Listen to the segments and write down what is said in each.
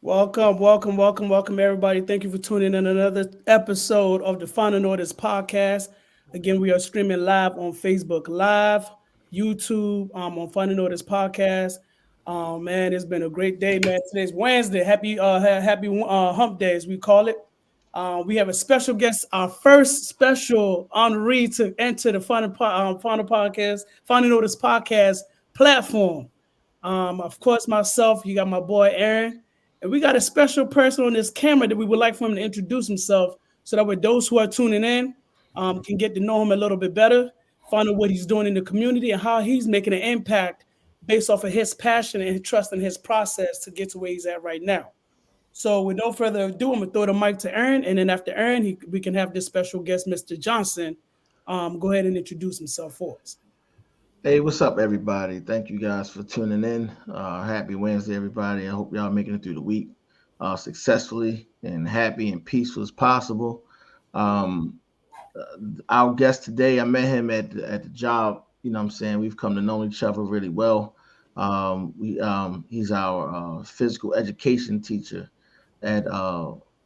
Welcome, everybody. Thank you for tuning in another episode of the Final Orders podcast. Again, we are streaming live on Facebook Live, YouTube, on Final Orders podcast. Man, it's been a great day, man. Today's Wednesday. Happy Hump Day, as we call it. We have a special guest, our first special honoree to enter the Final Notice podcast platform. Of course, myself, you got my boy Aaron, and we got a special person on this camera that we would like for him to introduce himself so that way those who are tuning in can get to know him a little bit better, find out what he's doing in the community and how he's making an impact based off of his passion and trust in his process to get to where he's at right now. So, with no further ado, I'm gonna throw the mic to Aaron, and then after Aaron, we can have this special guest, Mr. Johnson, go ahead and introduce himself for us. Hey, what's up, everybody? Thank you guys for tuning in. Happy Wednesday, everybody. I hope y'all making it through the week successfully and happy and peaceful as possible. Our guest today, I met him at the job. You know what I'm saying? We've come to know each other really well. He's our physical education teacher at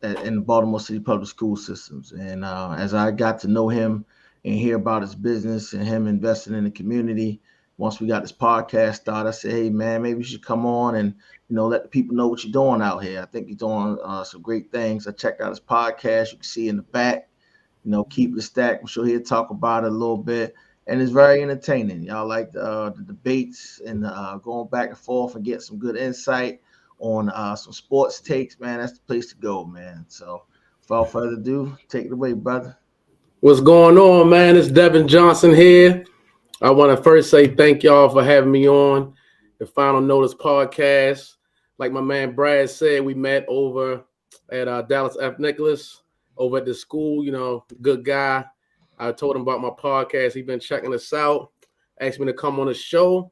in the Baltimore City Public School Systems. And as I got to know him and hear about his business and him investing in the community, once we got this podcast started, I said, "Hey, man, maybe you should come on and let the people know what you're doing out here. I think you're doing some great things." I checked out his podcast. You can see in the back, Keep the Stack. I'm sure he'll talk about it a little bit. And it's very entertaining. Y'all like the debates and going back and forth and get some good insight on some sports takes, man. That's the place to go, man. So without further ado, take it away, brother. What's going on, man? It's Devin Johnson here. I want to first say thank y'all for having me on the Final Notice podcast. Like my man Brad said, we met over at Dallas F. Nicholas over at the school. Good guy. I told him about my podcast. He's been checking us out. Asked me to come on the show.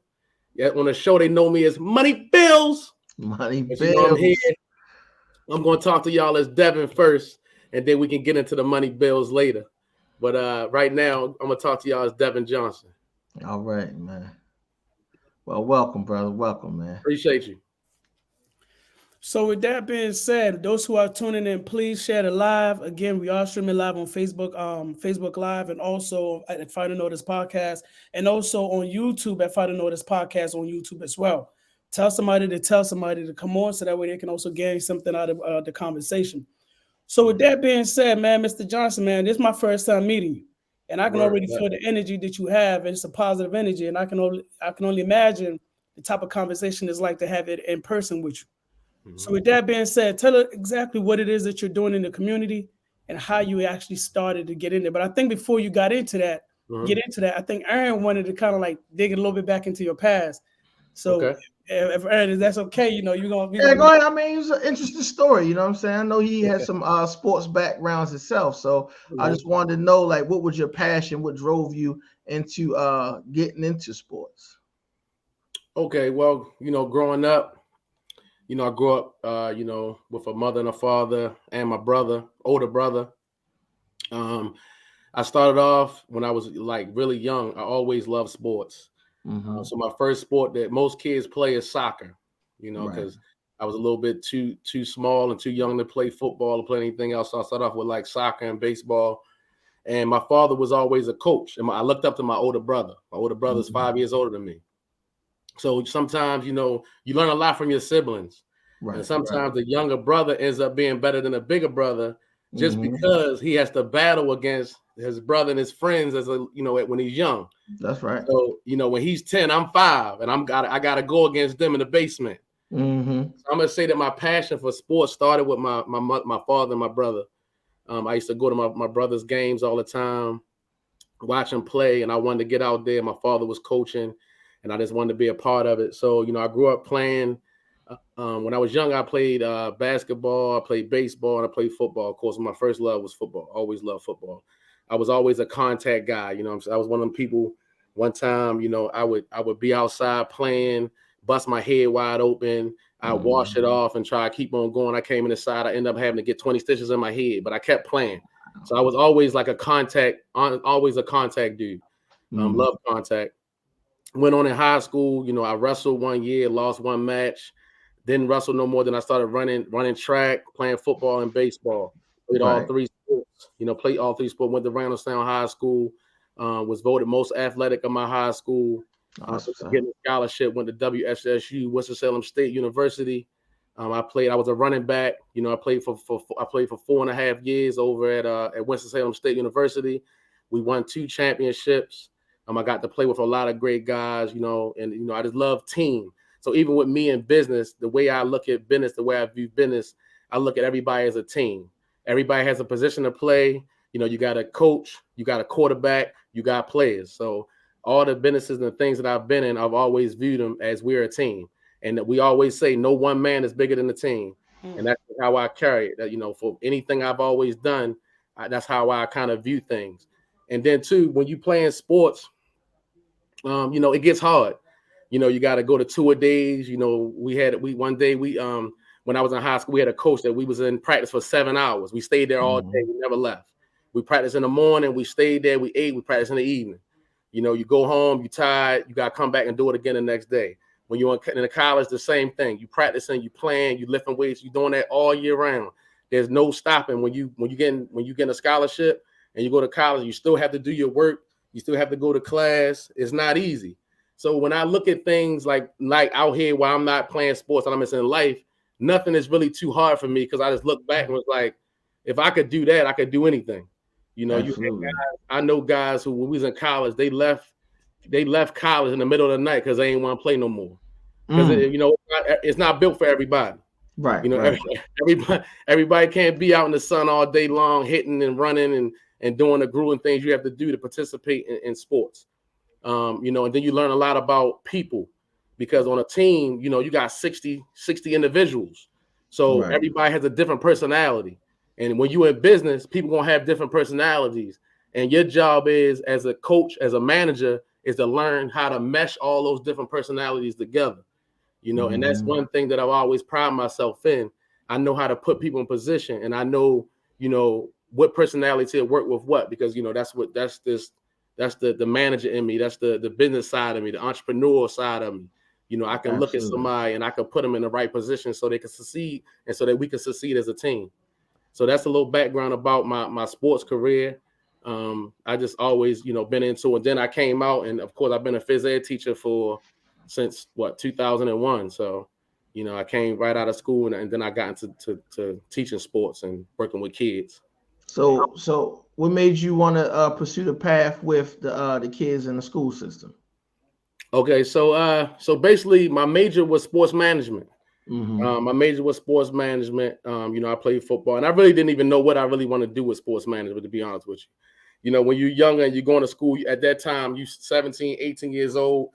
Yeah, on the show, they know me as Money Bills. Money Bills. I'm here. I'm going to talk to y'all as Devin first, and then we can get into the Money Bills later. But right now, I'm going to talk to y'all as Devin Johnson. All right, man. Well, welcome, brother. Welcome, man. Appreciate you. So with that being said, those who are tuning in, please share the live. Again, we are streaming live on Facebook, Facebook Live, and also at Final Notice Podcast, and also on YouTube at Final Notice Podcast on YouTube as well. Tell somebody to come on so that way they can also gain something out of the conversation. So with that being said, man, Mr. Johnson, man, this is my first time meeting you, and I can already feel the energy that you have, and it's a positive energy, and I can only imagine the type of conversation it's like to have it in person with you. Mm-hmm. So with that being said, tell us exactly what it is that you're doing in the community and how you actually started to get in there. But I think before you got into that, I think Aaron wanted to kind of like dig a little bit back into your past. So if Aaron, if that's okay, you're going to be. Yeah, go ahead. I mean, it's an interesting story. You know what I'm saying? I know he has some sports backgrounds himself. So I just wanted to know, like, what was your passion? What drove you into getting into sports? Okay, well, growing up, I grew up, with a mother and a father and my brother, older brother. I started off when I was like really young. I always loved sports. Mm-hmm. So my first sport that most kids play is soccer, because I was a little bit too small and too young to play football or play anything else. So I started off with like soccer and baseball. And my father was always a coach. And I looked up to my older brother. My older brother's 5 years older than me. So sometimes, you learn a lot from your siblings. Right, and sometimes the younger brother ends up being better than a bigger brother just because he has to battle against his brother and his friends when he's young. That's right. So, when he's 10, I'm 5, and I gotta go against them in the basement. Mm-hmm. So I'm gonna say that my passion for sports started with my father and my brother. I used to go to my brother's games all the time, watch him play, and I wanted to get out there. My father was coaching, and I just wanted to be a part of it. So, I grew up playing. When I was young, I played basketball, I played baseball, and I played football. Of course, my first love was football. Always loved football. I was always a contact guy. I was one of them people. One time, I would be outside playing, bust my head wide open. I wash it off and try to keep on going. I came inside. I ended up having to get 20 stitches in my head, but I kept playing. So I was always like always a contact dude. Loved contact. Went on in high school. I wrestled one year, lost one match. Didn't wrestle no more. Then I started running track, playing football and baseball. Played all three sports. Played all three sports. Went to Randallstown High School. Was voted most athletic of my high school. Getting a scholarship. Went to WSSU, Winston-Salem State University. I was a running back. I played for 4.5 years over at Winston-Salem State University. We won 2 championships. I got to play with a lot of great guys, and I just love team. So even with me in business, the way I look at business, the way I view business, I look at everybody as a team. Everybody has a position to play. You got a coach, you got a quarterback, you got players. So all the businesses and the things that I've been in, I've always viewed them as we're a team. And we always say no one man is bigger than the team. And that's how I carry it. That, for anything I've always done, that's how I kind of view things. And then too, when you play in sports, it gets hard. You got to go to 2-a-days. One day when I was in high school, we had a coach that we was in practice for 7 hours. We stayed there all day. We never left. We practiced in the morning. We stayed there. We ate. We practiced in the evening. You go home, you tired. You got to come back and do it again the next day. When you're in the college, the same thing. You practicing, you playing, you lifting weights. You doing that all year round. There's no stopping. When you get a scholarship and you go to college, you still have to do your work. You still have to go to class. It's not easy. So when I look at things like out here while I'm not playing sports and I'm just in life, nothing is really too hard for me because I just look back and was like, if I could do that, I could do anything. I know guys who, when we was in college, they left college in the middle of the night because they ain't want to play no more. Because it's not built for everybody. Right. Everybody can't be out in the sun all day long, hitting and running and doing the grueling things you have to do to participate in sports. And then you learn a lot about people because on a team, you got 60 individuals. So everybody has a different personality. And when you're in business, people going to have different personalities. And your job is, as a coach, as a manager, is to learn how to mesh all those different personalities together. And that's one thing that I've always prided myself in. I know how to put people in position, and I know, what personality to work with what, because, that's the manager in me. That's the business side of me, the entrepreneurial side of me. I can look at somebody and I can put them in the right position so they can succeed and so that we can succeed as a team. So that's a little background about my sports career. I just always, been into it. Then I came out, and of course I've been a phys ed teacher since 2001. So, I came right out of school and then I got into teaching sports and working with kids. So what made you want to pursue the path with the kids in the school system? Okay, so basically my major was sports management. My major was sports management. I played football, and I really didn't even know what I really want to do with sports management, to be honest with you. When you're younger and you're going to school, at that time, you 17, 18 years old,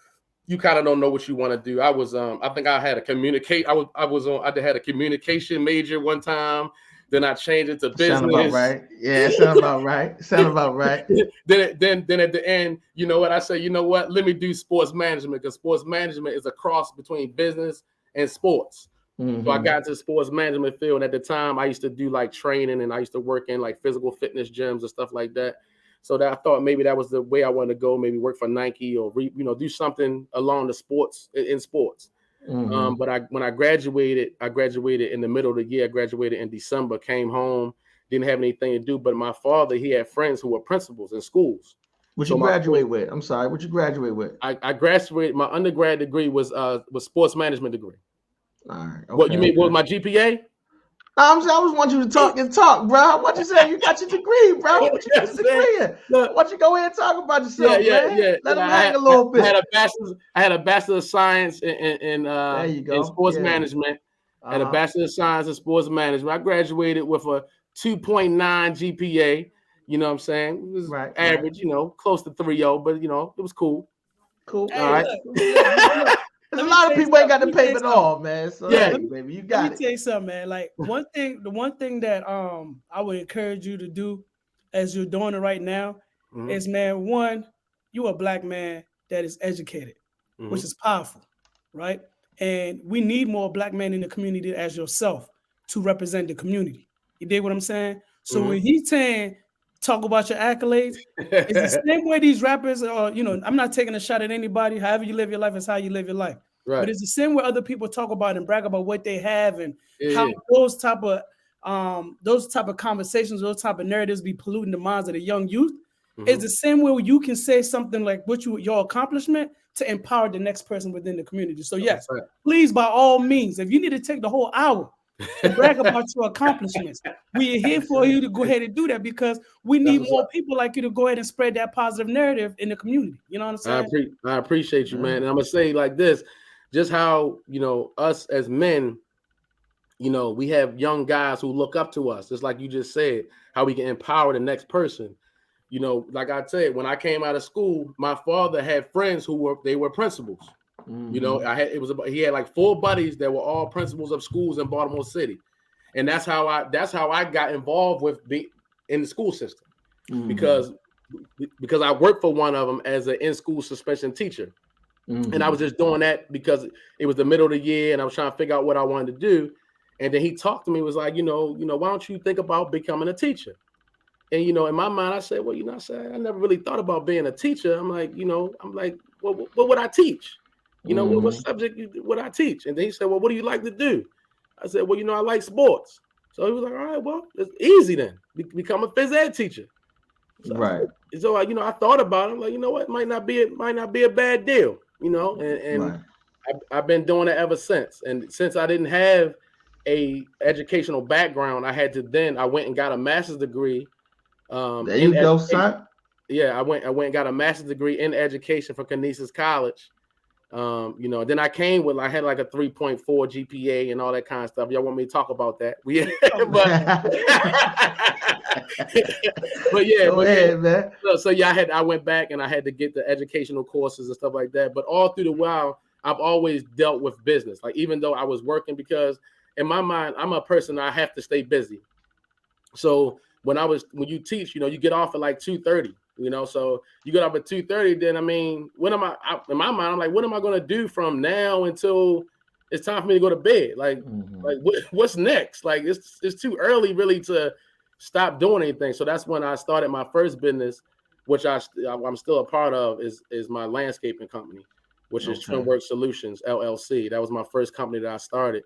you kind of don't know what you want to do. I was, I think I had I had a communication major one time. Then I changed it to business. Sound about right. Yeah, sound about right. Then at the end, you know what? I say, let me do sports management, because sports management is a cross between business and sports. So I got into the sports management field. And at the time, I used to do like training, and I used to work in like physical fitness gyms and stuff like that. So that I thought maybe that was the way I wanted to go. Maybe work for Nike or do something along the sports in sports. But when I graduated in the middle of the year. I graduated in December. Came home, didn't have anything to do. But my father, he had friends who were principals in schools. What you graduate with? I'm sorry. What you graduate with? I graduated. My undergrad degree was sports management degree. All right. Okay, what you mean? What was my GPA? I was want you to talk, bro. What you say? You got your degree, bro. What you got your degree in? Why don't you go ahead and talk about yourself, man? Let them hang a little bit. I had a bachelor of science in sports management. I had a bachelor of science in sports management. I graduated with a 2.9 GPA. You know what I'm saying? It was average, close to 3.0, but it was cool. Cool. Hey, all right. A lot of people ain't got the payment off, man. So hey, baby, you got it. Let me tell you something, man. Like the one thing that I would encourage you to do as you're doing it right now is, man, one, you're a black man that is educated, which is powerful, right? And we need more black men in the community as yourself to represent the community. You dig what I'm saying? So when he's saying talk about your accolades, it's the same way these rappers are, I'm not taking a shot at anybody. However you live your life is how you live your life. Right. But it's the same way other people talk about and brag about what they have and Yeah, how yeah. those type of conversations, those type of narratives be polluting the minds of the young youth. It's the same way you can say something like your accomplishment to empower the next person within the community. So yes, please, by all means, if you need to take the whole hour to brag about your accomplishments, we are here for you to go ahead and do that, because we need more people like you to go ahead and spread that positive narrative in the community. You know what I'm saying? I appreciate you, man. And I'm gonna say like this, just how, you know, us as men, you know, we have young guys who look up to us, just like you just said, how we can empower the next person. You know, like I said, when I came out of school, my father had friends who were principals. You know, he had like 4 buddies that were all principals of schools in Baltimore City, and that's how I got involved with being in the school system, because I worked for one of them as an in-school suspension teacher, and I was just doing that because it was the middle of the year, and I was trying to figure out what I wanted to do, and then he talked to me, was like, you know, why don't you think about becoming a teacher? And, you know, in my mind, I said, well, you know, I never really thought about being a teacher. I'm like, well, what would I teach? You know, what subject would I teach? And then he said, well, what do you like to do? I said, well, you know, I like sports. So he was like, all right, well, it's easy then. Become a phys ed teacher. So I thought about it. I'm like, you know what? It might not be a bad deal, you know, and I've been doing it ever since. And since I didn't have a educational background, I went and got a master's degree. There you go, son. Yeah, I went and got a master's degree in education from Canisius College. You know, then I had like a 3.4 GPA and all that kind of stuff. Y'all want me to talk about that? But yeah, go ahead, man. So yeah, I went back and I had to get the educational courses and stuff like that. But all through the while, I've always dealt with business. Like, even though I was working, because in my mind, I'm a person, I have to stay busy. So when you teach, you know, you get off at like 2:30, you know, so you get off at 2:30, then, I mean, in my mind, I'm like, what am I going to do from now until it's time for me to go to bed? Like, what's next? Like, it's too early really to stop doing anything. So that's when I started my first business, which I'm still a part of, is my landscaping company, which is Trimworks Solutions, LLC. That was my first company that I started.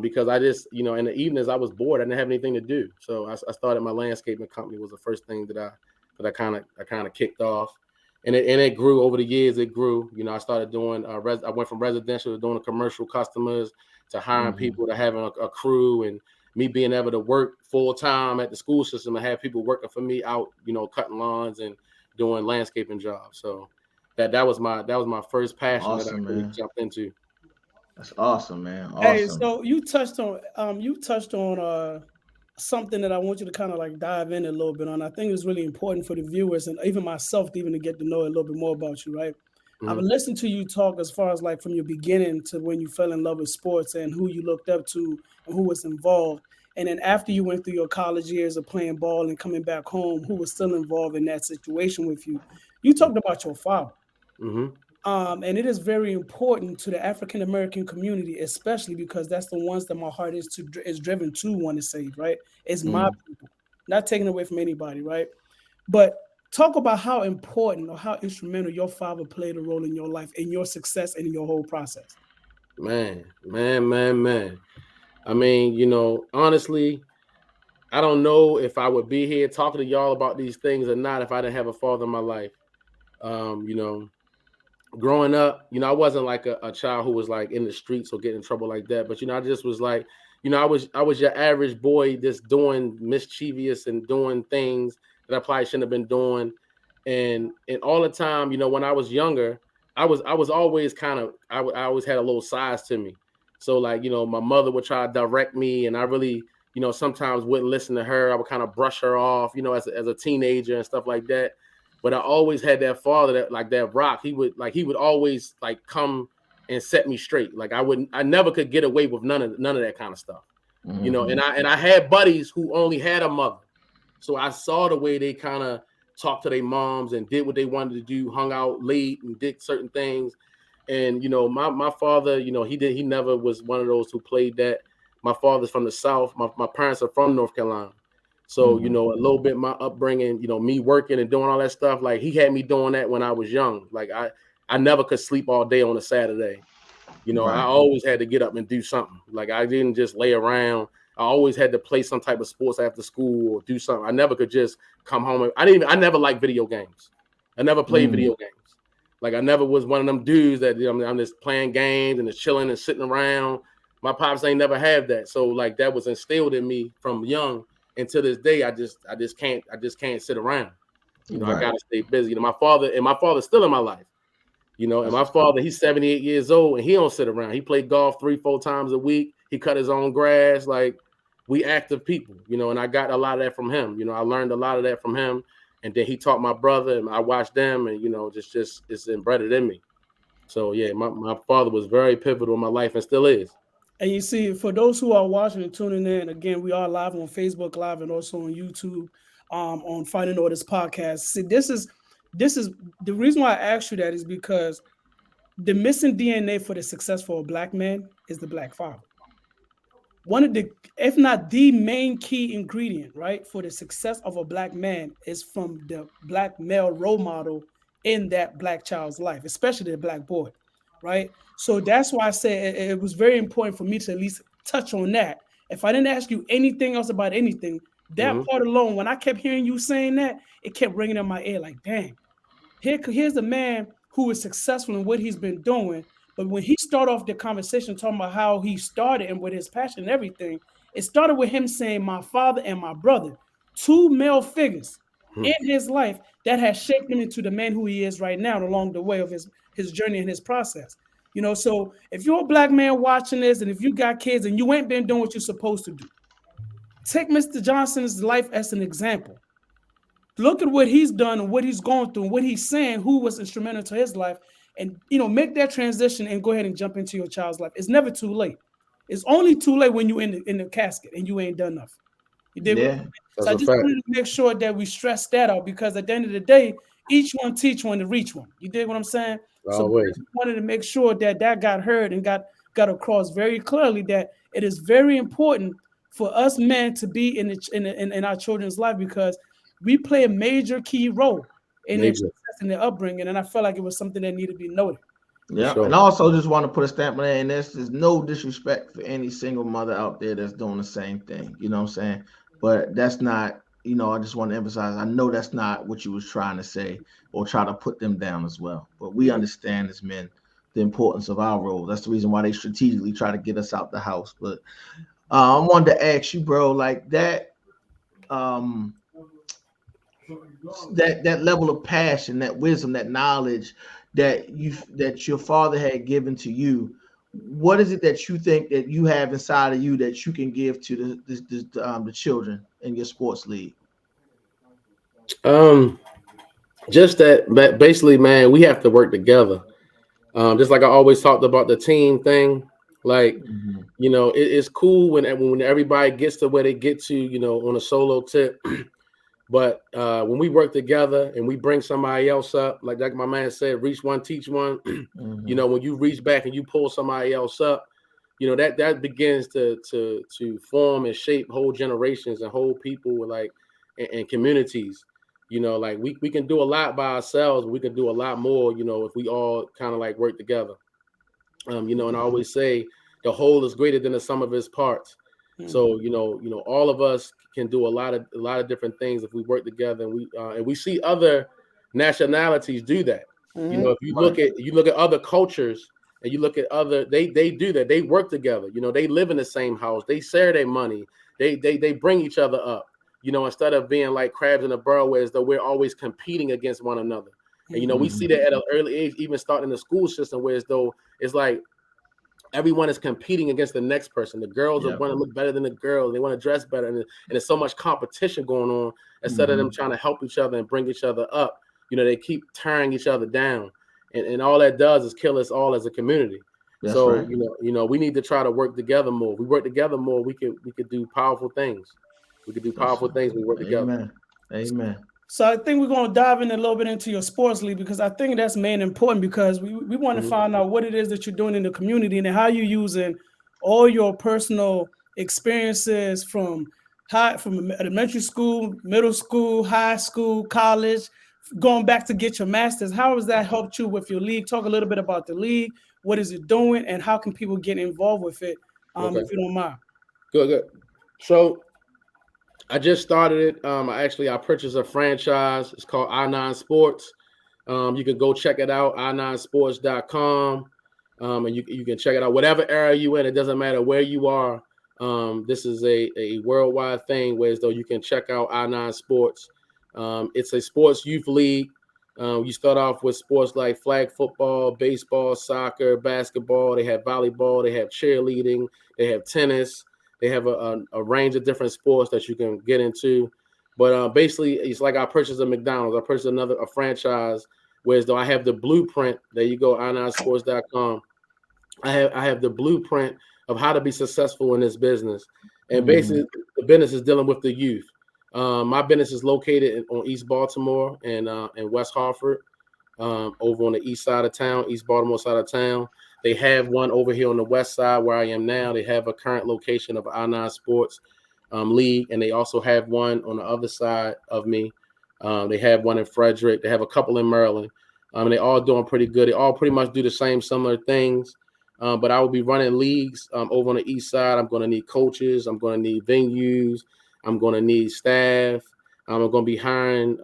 Because I just, you know, in the evenings I was bored. I didn't have anything to do. So I started my landscaping company. Was the first thing that I kind of kicked off. And it grew over the years. It grew, you know, I started doing, I went from residential to doing commercial customers, to hiring people, to having a crew, and me being able to work full time at the school system and have people working for me out, you know, cutting lawns and doing landscaping jobs. So that was my first passion that I really jumped into. That's awesome, man. Awesome. Hey, so you touched on something that I want you to kind of like dive in a little bit on. I think it's really important for the viewers and even myself to get to know a little bit more about you, right? I've listened to you talk as far as like from your beginning to when you fell in love with sports and who you looked up to and who was involved. And then after you went through your college years of playing ball and coming back home, who was still involved in that situation with you. You talked about your father. And it is very important to the African-American community, especially because that's the ones that my heart is driven to want to save, right? It's my people, not taking away from anybody, right? But talk about how important or how instrumental your father played a role in your life, in your success, and in your whole process. Man. I mean, you know, honestly, I don't know if I would be here talking to y'all about these things or not if I didn't have a father in my life. You know, growing up, you know, I wasn't like a child who was like in the streets or getting in trouble like that. But, you know, I just was like, you know, I was your average boy just doing mischievous and doing things that I probably shouldn't have been doing. And all the time, you know, when I was younger, I was always I always had a little size to me. So like, you know, my mother would try to direct me, and I really, you know, sometimes wouldn't listen to her. I would kind of brush her off, you know, as a teenager and stuff like that. But I always had that father that like that rock. He would always like come and set me straight. Like I never could get away with none of that kind of stuff. You know, and I had buddies who only had a mother. So I saw the way they kind of talked to their moms and did what they wanted to do, hung out late and did certain things. And, you know, my father, you know, he never was one of those who played that. My father's from the South. My parents are from North Carolina. So, you know, a little bit my upbringing, you know, me working and doing all that stuff, like he had me doing that when I was young. Like I never could sleep all day on a Saturday. You know, Right. I always had to get up and do something. Like I didn't just lay around. I always had to play some type of sports after school or do something. I never could just come home. I never liked video games. I never played video games. Like I never was one of them dudes that I'm just playing games and just chilling and sitting around. My pops ain't never had that. So like that was instilled in me from young. And to this day, I just can't sit around. You know, Right. I gotta stay busy. You know, my father's still in my life. You know, and my father, he's 78 years old and he don't sit around. He played golf 3-4 times a week. He cut his own grass. Like we active people, you know, and I got a lot of that from him. You know, I learned a lot of that from him. And then he taught my brother and I watched them and, you know, just it's embedded in me. So yeah, my father was very pivotal in my life and still is. And you see, for those who are watching and tuning in, again, we are live on Facebook Live and also on YouTube, on Finding Orders podcast. See, this is the reason why I asked you that is because the missing DNA for the successful Black man is the Black father. One of the, if not the main key ingredient, right, for the success of a Black man is from the Black male role model in that Black child's life, especially the Black boy, right? So that's why I say it was very important for me to at least touch on that. If I didn't ask you anything else about anything, that part alone, when I kept hearing you saying that, it kept ringing in my ear like, dang, here's a man who is successful in what he's been doing. But when he started off the conversation talking about how he started and with his passion and everything, it started with him saying, my father and my brother, two male figures in his life that has shaped him into the man who he is right now along the way of his journey and his process. You know, so if you're a Black man watching this and if you got kids and you ain't been doing what you're supposed to do, take Mr. Johnson's life as an example. Look at what he's done and what he's going through and what he's saying, who was instrumental to his life, and, you know, make that transition and go ahead and jump into your child's life. It's never too late. It's only too late when you're in the casket and you ain't done nothing. You did. Yeah. So I just wanted to make sure that we stress that out because at the end of the day, each one teach one to reach one. You dig what I'm saying? Always. So I wanted to make sure that got heard and got across very clearly that it is very important for us men to be in our children's life because we play a major key role in their success and their upbringing, and I felt like it was something that needed to be noted. Yeah, sure. And I also just want to put a stamp on that, and there's no disrespect for any single mother out there that's doing the same thing. You know what I'm saying? But that's not, you know, I just want to emphasize, I know that's not what you was trying to say or try to put them down as well. But we understand as men the importance of our role. That's the reason why they strategically try to get us out the house. But I wanted to ask you, bro, like that that level of passion, that wisdom, that knowledge that your father had given to you, what is it that you think that you have inside of you that you can give to the children in your sports league? Just that basically, man, we have to work together. Just like I always talked about the team thing, like, you know, it's cool when everybody gets to where they get to, you know, on a solo tip. But when we work together and we bring somebody else up, like my man said, reach one, teach one. You know, when you reach back and you pull somebody else up, you know, that begins to form and shape whole generations and whole people like and communities. You know, like we can do a lot by ourselves, but we can do a lot more, you know, if we all kind of like work together. You know, and I always say the whole is greater than the sum of its parts. So, you know, all of us can do a lot of different things if we work together, and we see other nationalities do that. You know, if you look at other cultures and you look at other, they do that. They work together. You know, they live in the same house. They share their money. They bring each other up. You know, instead of being like crabs in a barrel, as though we're always competing against one another. And you know, we see that at an early age, even starting in the school system, where as though it's like everyone is competing against the next person. The girls want to look better than the girls. They want to dress better. And there's so much competition going on. Instead of them trying to help each other and bring each other up, you know, they keep tearing each other down. And all that does is kill us all as a community. That's so, right. You know, we need to try to work together more. If we work together more, we could do powerful things. We could do powerful things when we work together. Amen. So I think we're going to dive in a little bit into your sports league because I think that's main important because we want to find out what it is that you're doing in the community and how you're using all your personal experiences from elementary school, middle school, high school, college, going back to get your master's. How has that helped you with your league? Talk a little bit about the league, what is it doing, and how can people get involved with it? If you don't mind. Good. So I just started it. I purchased a franchise. It's called I9 Sports. You can go check it out, i9sports.com. And you can check it out. Whatever area you in, it doesn't matter where you are. This is a worldwide thing, where as though you can check out I9 Sports. It's a sports youth league. You start off with sports like flag football, baseball, soccer, basketball. They have volleyball. They have cheerleading. They have tennis. They have a range of different sports that you can get into. But basically, it's like I purchased a McDonald's. I purchased a franchise, whereas though I have the blueprint. There you go, i9sports.com. I have the blueprint of how to be successful in this business. And basically, the business is dealing with the youth. My business is located on East Baltimore and West Hartford, over on the east side of town, East Baltimore side of town. They have one over here on the west side where I am now. They have a current location of I9 Sports League, and they also have one on the other side of me. They have one in Frederick. They have a couple in Maryland. And they all doing pretty good. They all pretty much do the same similar things. But I will be running leagues over on the east side. I'm going to need coaches. I'm going to need venues. I'm going to need staff. I'm going to be hiring,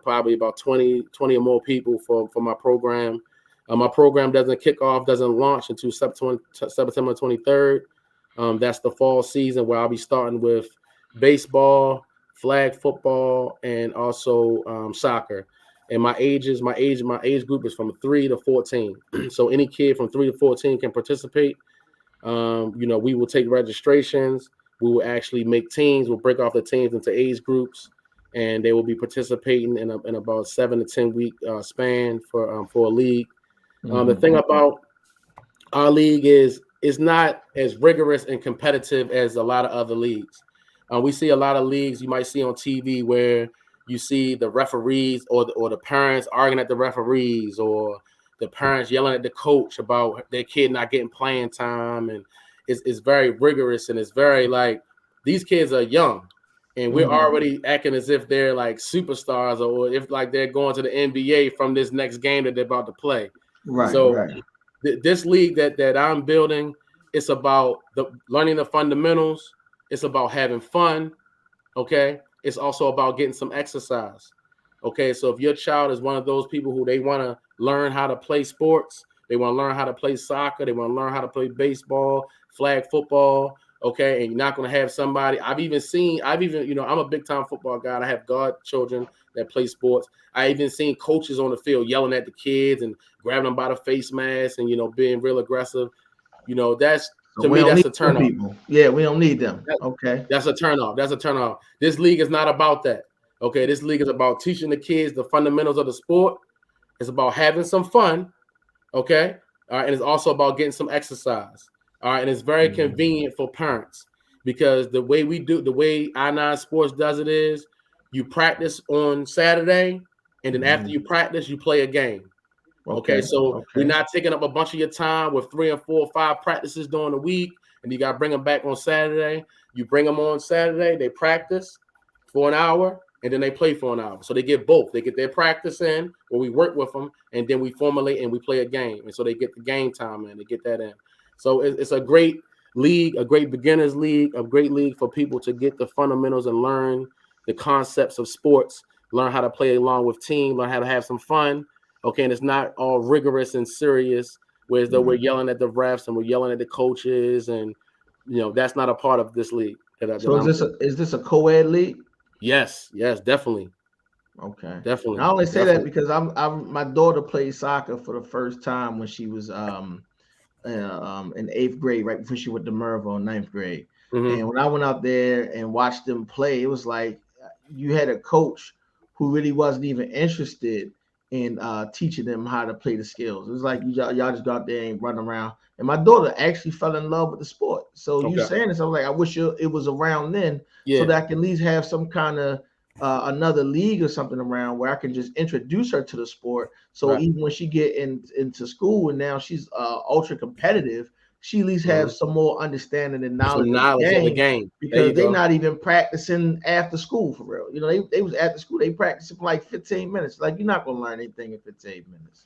probably about 20 or more people for my program. My program doesn't launch until September 23rd. That's the fall season, where I'll be starting with baseball, flag football, and also soccer. And my age group is from 3 to 14. So any kid from 3 to 14 can participate. We will take registrations. We will actually make teams. We'll break off the teams into age groups, and they will be participating in about 7 to 10 week span for a league. The thing about our league is it's not as rigorous and competitive as a lot of other leagues. We see a lot of leagues you might see on TV where you see the referees or the parents arguing at the referees, or the parents yelling at the coach about their kid not getting playing time. And it's very rigorous, and it's very like, these kids are young, and we're already acting as if they're like superstars, or if like they're going to the NBA from this next game that they're about to play. Right. So right. This league that I'm building, it's about learning the fundamentals. It's about having fun. Okay. It's also about getting some exercise. Okay. So if your child is one of those people who they want to learn how to play sports, they want to learn how to play soccer, they want to learn how to play baseball, flag football. Okay. And you're not going to have somebody. I'm a big time football guy. I have godchildren that play sports. I even seen coaches on the field yelling at the kids and grabbing them by the face mask and, being real aggressive. That's a turnoff. Yeah, we don't need them. Okay. That's a turnoff. This league is not about that. Okay. This league is about teaching the kids the fundamentals of the sport. It's about having some fun. Okay. All right. And it's also about getting some exercise. All right. And it's very convenient for parents, because the way I9 Sports does it is you practice on Saturday, and then after you practice, you play a game. Okay. So we're not taking up a bunch of your time with 3 and 4 or 5 practices during the week, and you got to bring them back on Saturday. You bring them on Saturday, they practice for an hour, and then they play for an hour. So they get both. They get their practice in, where we work with them, and then we formulate and we play a game. And so they get the game time in, they get that in. So it's a great league, a great beginners league, a great league for people to get the fundamentals and learn the concepts of sports, learn how to play along with team, learn how to have some fun. Okay, and it's not all rigorous and serious, whereas though we're yelling at the refs and we're yelling at the coaches, and that's not a part of this league. Is this a co-ed league? Yes, definitely. Okay, definitely. I only say that because my daughter played soccer for the first time when she was in 8th grade, right before she went to Mervo in 9th grade. And when I went out there and watched them play, it was like you had a coach who really wasn't even interested in teaching them how to play the skills. It was like y'all just go out there and run around. And my daughter actually fell in love with the sport. So you saying this, I was like, I wish it was around then, so that I can at least have some kind of another league or something around where I can just introduce her to the sport. So even when she get into school and now she's ultra competitive, she at least have some more understanding and knowledge, of the game because they're not even practicing after school for real. You know, they was after school, they practicing for like 15 minutes. Like, you're not gonna learn anything in 15 minutes.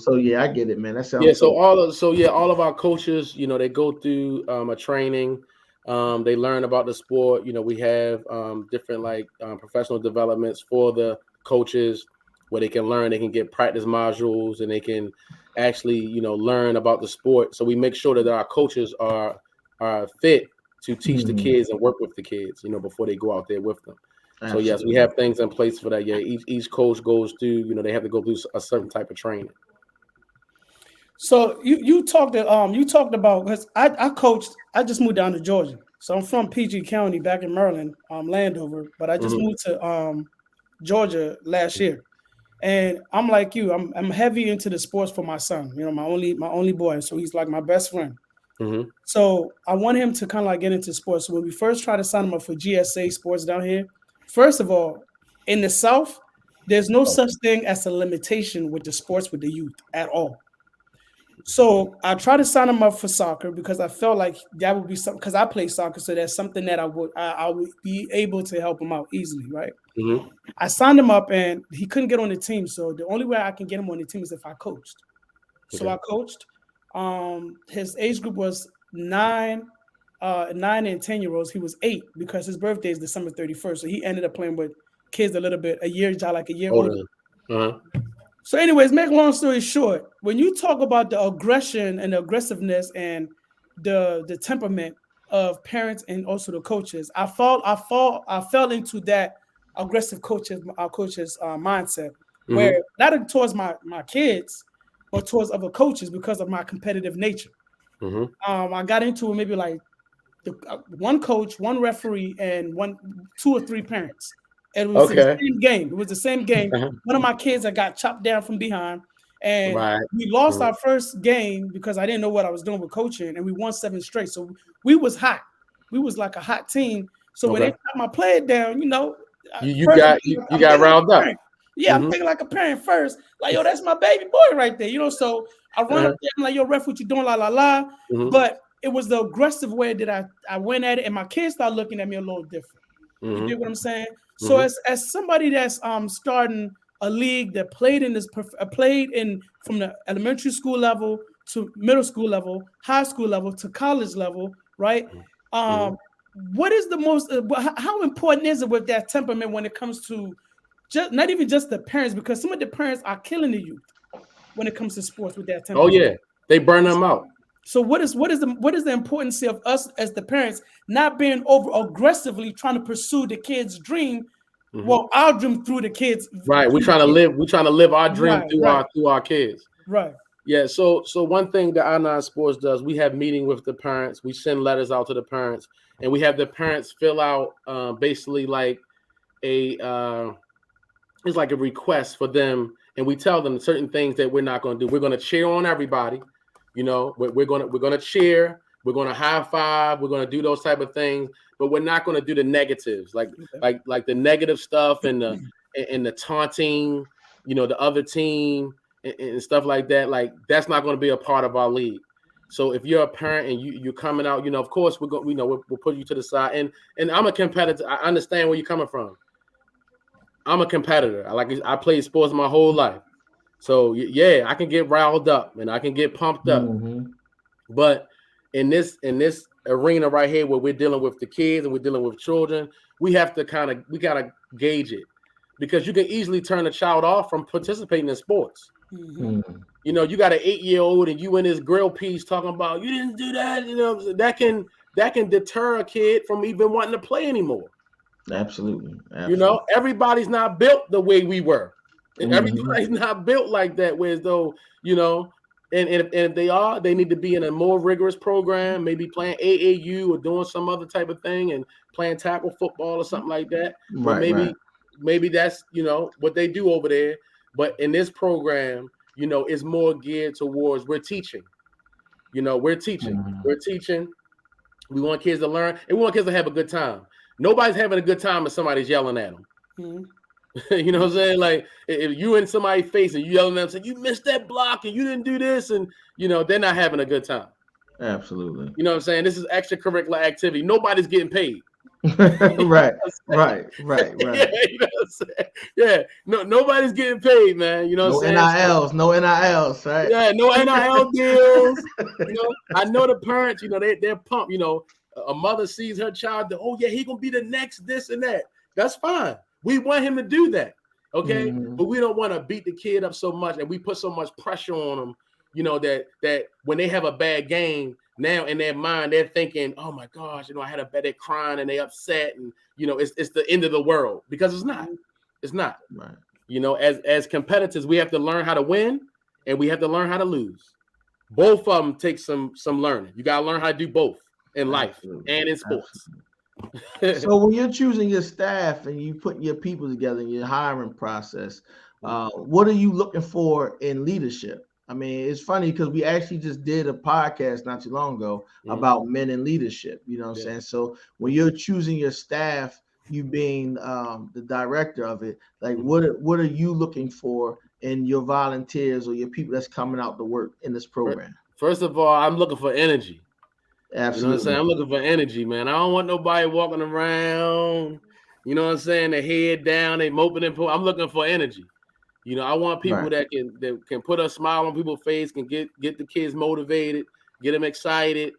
So yeah, I get it, man. That sounds all of our coaches, you know, they go through a training. They learn about the sport. You know, we have different professional developments for the coaches where they can learn, they can get practice modules, and they can actually, you know, learn about the sport. So we make sure that our coaches are fit to teach the kids and work with the kids, you know, before they go out there with them. Absolutely. So yes, we have things in place for that. Yeah, each coach goes through, you know, they have to go through a certain type of training. So you talked about, because I coached. I just moved down to Georgia, so I'm from PG County back in Maryland, Landover, but I just moved to Georgia last year, and I'm like you. I'm heavy into the sports for my son. You know, my only boy, so he's like my best friend. So I want him to kind of like get into sports. So when we first tried to sign him up for GSA sports down here, first of all, in the South, there's no such thing as a limitation with the sports with the youth at all. So I tried to sign him up for soccer because I felt like that would be something, because I play soccer, so that's something that I would be able to help him out easily, right? I signed him up and he couldn't get on the team, so the only way I can get him on the team is if I coached. So I coached. His age group was 9 and 10-year-olds. He was 8 because his birthday is December 31st, so he ended up playing with kids a year older. So anyways, make long story short, when you talk about the aggression and the aggressiveness and the temperament of parents and also the coaches, I fell into that aggressive our coaches mindset, where not towards my kids, but towards other coaches because of my competitive nature. I got into it maybe like one coach, one referee, and 2 or 3 parents. It was the same game. It was the same game. One of my kids that got chopped down from behind, and we lost our first game because I didn't know what I was doing with coaching, and we won 7 straight. So we was hot. We was like a hot team. So when they shot my player down, you know, you got riled up. Yeah, I'm thinking like a parent first. Like, yo, that's my baby boy right there. You know, so I run up there, I'm like, yo, ref, what you doing? La la la. But it was the aggressive way that I went at it, and my kids started looking at me a little different. You get what I'm saying? So as somebody that's starting a league that played from the elementary school level to middle school level, high school level to college level, right? What is the most? How important is it with that temperament when it comes to not even just the parents, because some of the parents are killing the youth when it comes to sports with that temperament. Oh yeah, they burn them out. So what is the importance of us as the parents not being over aggressively trying to pursue the kid's dream? Well, our dream through the kids. Right. We're trying to live our dream through our kids. Right. Yeah. So one thing that I9 Sports does, we have meeting with the parents. We send letters out to the parents, and we have the parents fill out basically like it's like a request for them, and we tell them certain things that we're not going to do. We're going to cheer on everybody. You know, we're gonna cheer, we're gonna high five, we're gonna do those type of things, but we're not gonna do the negatives, like the negative stuff and the taunting, you know, the other team and stuff like that. Like, that's not gonna be a part of our league. So if you're a parent and you're coming out, you know, of course we'll put you to the side. And I'm a competitor. I understand where you're coming from. I'm a competitor. I played sports my whole life. So yeah, I can get riled up and I can get pumped up, but in this arena right here where we're dealing with the kids and we're dealing with children, we gotta gauge it, because you can easily turn a child off from participating in sports. You know, you got an 8-year-old and you in this grill piece talking about you didn't do that. You know, that can deter a kid from even wanting to play anymore. Absolutely. You know, everybody's not built the way we were. And everybody's not built like that, whereas though, you know, and if they are, they need to be in a more rigorous program, maybe playing AAU or doing some other type of thing and playing tackle football or something like that. Maybe that's, you know, what they do over there. But in this program, you know, it's more geared towards we're teaching. You know, we're teaching. We want kids to learn, and we want kids to have a good time. Nobody's having a good time if somebody's yelling at them. You know what I'm saying? Like, if you in somebody's face and you yelling at them, saying you missed that block and you didn't do this, and you know, they're not having a good time. Absolutely. You know what I'm saying? This is extracurricular activity. Nobody's getting paid. right. Yeah, you know what I'm saying? Yeah, nobody's getting paid, man. You know what I'm saying? No NILs, right? Yeah, no NIL deals. You know, I know the parents, you know, they're pumped. You know, a mother sees her child, oh yeah, he gonna be the next this and that. That's fine. We want him to do that. Okay. But we don't want to beat the kid up so much, and we put so much pressure on them, you know, that when they have a bad game, now in their mind, they're thinking, oh my gosh, you know, I had a bad, they're crying and they upset, and you know, it's the end of the world, because it's not. It's not. Right. You know, as competitors, we have to learn how to win and we have to learn how to lose. Both of them take some learning. You gotta learn how to do both in life and in sports. So when you're choosing your staff and you put your people together in your hiring process, what are you looking for in leadership? I mean, it's funny because we actually just did a podcast not too long ago about men in leadership. You know what I'm saying? So when you're choosing your staff, you being the director of it, like what are you looking for in your volunteers or your people that's coming out to work in this program? First of all, I'm looking for energy. Absolutely. You know what I'm saying? I'm looking for energy, man. I don't want nobody walking around, you know what I'm saying, their head down, they moping and pull. I'm looking for energy. You know, I want people that can put a smile on people's face, can get the kids motivated, get them excited.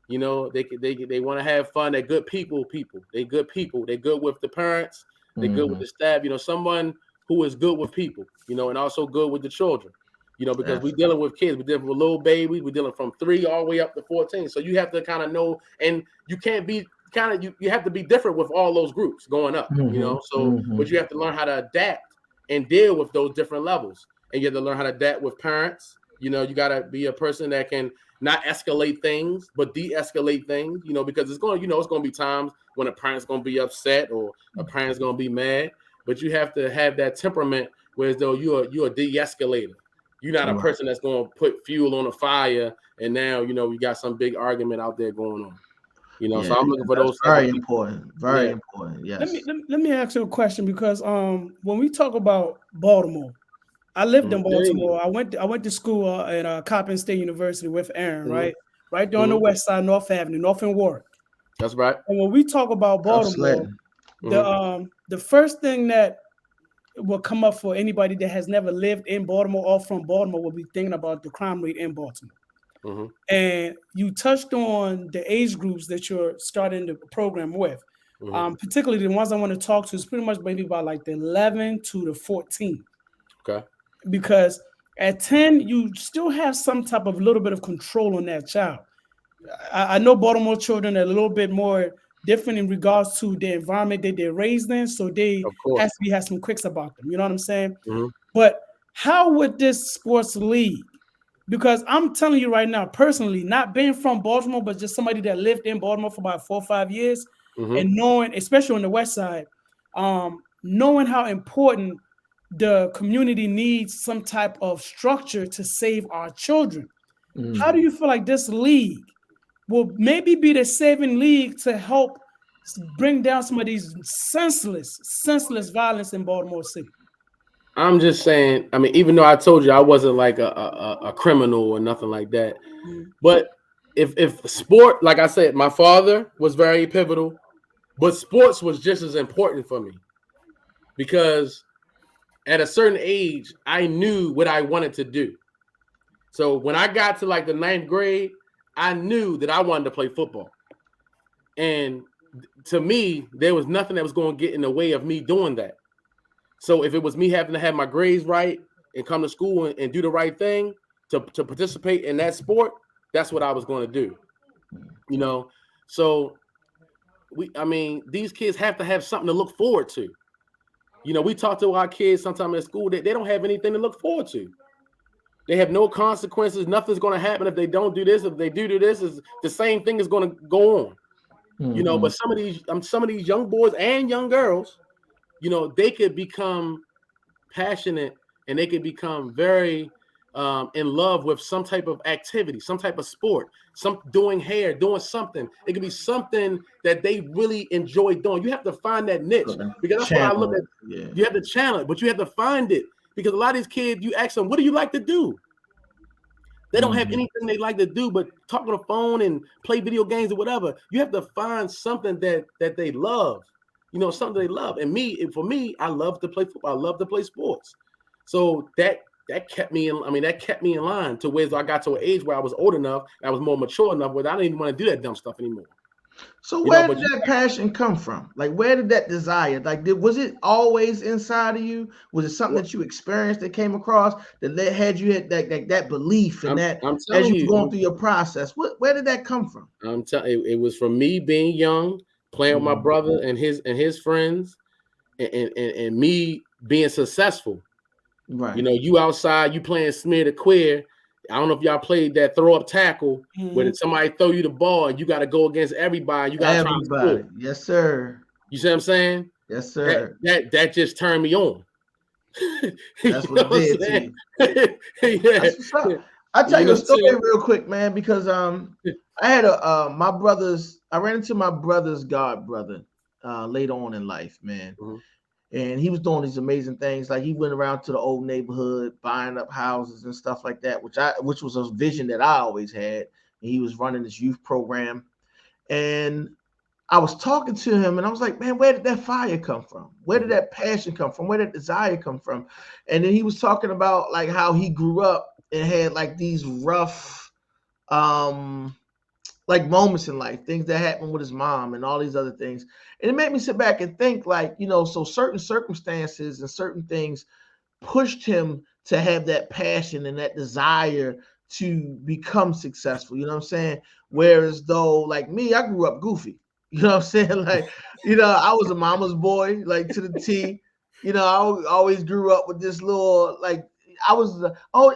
You know, they want to have fun. They're good people. They're good people. They're good with the parents. They're good with the staff. You know, someone who is good with people, you know, and also good with the children. You know, because we're dealing with kids. We're dealing with little babies. We're dealing from 3 all the way up to 14. So you have to kind of know, and you can't be you have to be different with all those groups going up, you know. So, but you have to learn how to adapt and deal with those different levels. And you have to learn how to adapt with parents. You know, you got to be a person that can not escalate things, but de-escalate things, you know, because it's going to be times when a parent's going to be upset or a parent's going to be mad, but you have to have that temperament, whereas though you're a de-escalator. You're not a person that's going to put fuel on a fire and now, you know, we got some big argument out there going on. You know, so I'm looking for those. Very important. Very important. Yes. Let me ask you a question, because when we talk about Baltimore, I lived in Baltimore. I went to school at Coppin State University with Aaron, right there on the west side, North Avenue, North and Warwick. That's right. And when we talk about Baltimore, the first thing that will come up for anybody that has never lived in Baltimore or from Baltimore will be thinking about the crime rate in Baltimore. And you touched on the age groups that you're starting the program with, particularly the ones I want to talk to is pretty much maybe about like the 11 to the 14. Okay. Because at 10, you still have some type of little bit of control on that child. I know Baltimore children are a little bit more different in regards to the environment that they're raised in, so they have some quicks about them. You know what I'm saying? But how would this sports league? Because I'm telling you right now, personally, not being from Baltimore, but just somebody that lived in Baltimore for about 4 or 5 years, and knowing, especially on the west side, knowing how important the community needs some type of structure to save our children. How do you feel like this league will maybe be the saving league to help bring down some of these senseless violence in Baltimore City? I'm just saying, I mean, even though I told you I wasn't like a criminal or nothing like that, but if sport, like I said, my father was very pivotal, but sports was just as important for me, because at a certain age, I knew what I wanted to do. So when I got to like the 9th grade, I knew that I wanted to play football. And to me, there was nothing that was going to get in the way of me doing that. So if it was me having to have my grades right and come to school and do the right thing to participate in that sport, that's what I was going to do. You know, so these kids have to have something to look forward to. You know, we talk to our kids sometimes at school that they don't have anything to look forward to. They have no consequences. Nothing's going to happen if they don't do this. If they do this, is the same thing is going to go on. You know, but some of these young boys and young girls, you know, they could become passionate and they could become very in love with some type of activity, some type of sport, doing hair, doing something. It could be something that they really enjoy doing. You have to find that niche, because that's why I look at. You have to channel it, but you have to find it, because a lot of these kids, you ask them, "What do you like to do?" They don't have anything they like to do but talk on the phone and play video games or whatever. You have to find something that they love, you know, something they love. And for me, I love to play football. I love to play sports. So that kept me in line to where I got to an age where I was old enough, I was more mature enough where I didn't even want to do that dumb stuff anymore. So where did that passion come from? Like, where did that desire? Like, was it always inside of you? Was it something that you experienced that came across that had you had that belief and that as you were going through your process? Where did that come from? I'm telling you, it was from me being young, playing with my brother and his friends, and me being successful. Right. You know, you outside, you playing smear the queer. I don't know if y'all played that throw up tackle when somebody throw you the ball and you got to go against everybody. You got to try to score. Yes, sir. You see what I'm saying? Yes, sir. That just turned me on. That's what it did to you. Yeah. That's what's up. I'll tell you a story real quick, man, because I had I ran into my brother's god brother later on in life, man. And he was doing these amazing things. Like he went around to the old neighborhood, buying up houses and stuff like that, which was a vision that I always had. And he was running this youth program. And I was talking to him and I was like, man, where did that fire come from? Where did that passion come from? Where did desire come from? And then he was talking about like how he grew up and had like these rough like moments in life, things that happened with his mom and all these other things. And it made me sit back and think like, you know, so certain circumstances and certain things pushed him to have that passion and that desire to become successful. You know what I'm saying? Whereas though like me, I grew up goofy. You know what I'm saying? Like, you know, I was a mama's boy, like to the T. You know, I always grew up with this little, like,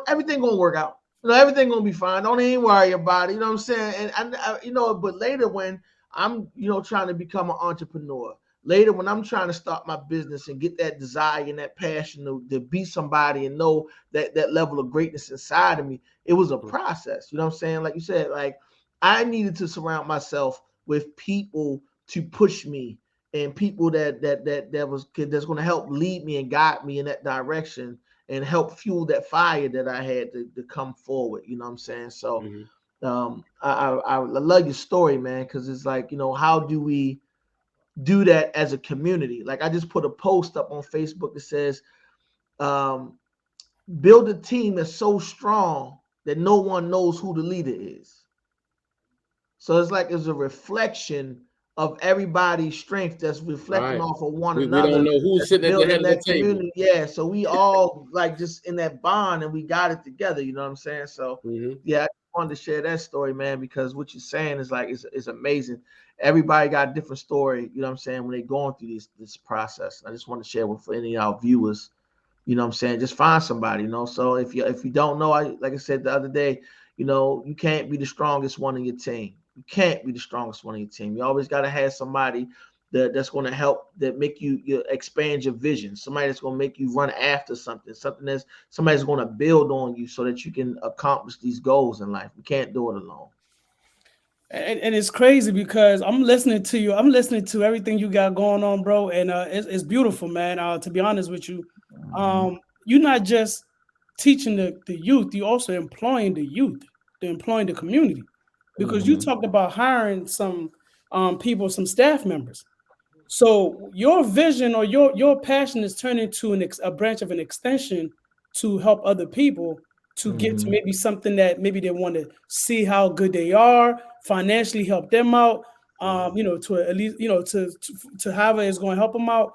everything gonna work out. You know, everything gonna be fine. Don't even worry about it. You know what I'm saying? And I you know, but later when I'm, you know, trying to become an entrepreneur, later when I'm trying to start my business and get that desire and that passion to be somebody and know that level of greatness inside of me, it was a process. You know what I'm saying? Like you said, like I needed to surround myself with people to push me and people that's going to help lead me and guide me in that direction and help fuel that fire that I had to come forward. You know what I'm saying? So I love your story, man, because it's like, you know, how do we do that as a community? Like I just put a post up on Facebook that says, build a team that's so strong that no one knows who the leader is. So it's like it's a reflection of everybody's strength that's reflecting off of one another. We don't know who's sitting at the head of the table. Yeah, so we all like just in that bond and we got it together. You know what I'm saying? So yeah, I wanted to share that story, man, because what you're saying is like it's amazing. Everybody got a different story. You know what I'm saying? When they're going through this process, I just want to share with any of our viewers. You know what I'm saying? Just find somebody. You know, so if you don't know, like I said the other day, you know, you can't be the strongest one in your team. You can't be the strongest one on your team. You always got to have somebody that's going to help, that make you expand your vision. Somebody that's going to make you run after something. Somebody's going to build on you so that you can accomplish these goals in life. You can't do it alone. And it's crazy because I'm listening to you. I'm listening to everything you got going on, bro. And it's beautiful, man. To be honest with you, you're not just teaching the youth. You're also employing the youth. They're employing the community. Because you talked about hiring some people, some staff members. So your vision or your passion is turning to a branch of an extension to help other people to get to maybe something that maybe they want to see how good they are, financially help them out, you know, to at least, you know, to however it's going to help them out.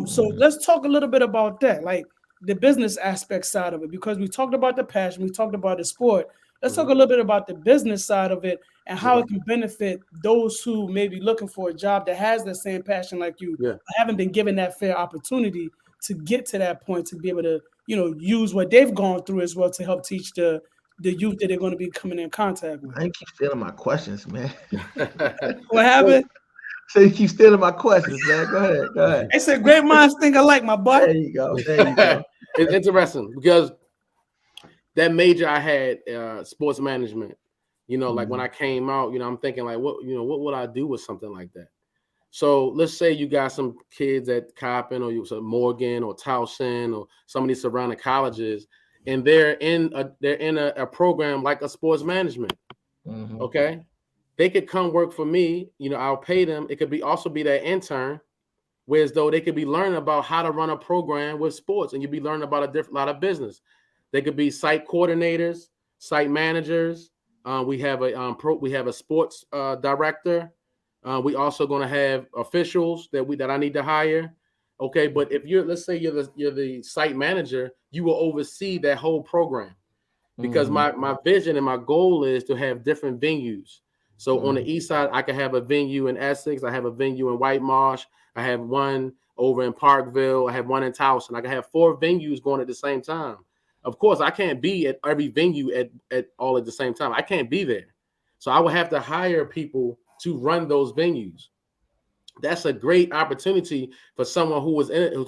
So let's talk a little bit about that, like the business aspect side of it, because we talked about the passion, we talked about the sport. Let's talk a little bit about the business side of it and how it can benefit those who may be looking for a job that has the same passion like you, but haven't been given that fair opportunity to get to that point, to be able to, you know, use what they've gone through as well to help teach the youth that they're going to be coming in contact with. I keep stealing my questions, man. What happened? So you keep stealing my questions, man. Go ahead. They said great minds think alike, my boy. There you go. It's interesting because that major I had, sports management, you know, like when I came out, you know, I'm thinking like, what would I do with something like that? So let's say you got some kids at Coppin or Morgan or Towson or some of these surrounding colleges, and they're in a program like a sports management. Mm-hmm. Okay, they could come work for me. I'll pay them. It could also be that intern, whereas though they could be learning about how to run a program with sports, and you'd be learning about a lot of business. They could be site coordinators, site managers. We have a sports director. We also going to have officials that I need to hire. Okay, but if let's say you're the site manager, you will oversee that whole program, because my vision and my goal is to have different venues. So on the east side, I can have a venue in Essex. I have a venue in White Marsh. I have one over in Parkville. I have one in Towson. I can have 4 venues going at the same time. Of course, I can't be at every venue at all at the same time. I can't be there. So I would have to hire people to run those venues. That's a great opportunity for someone who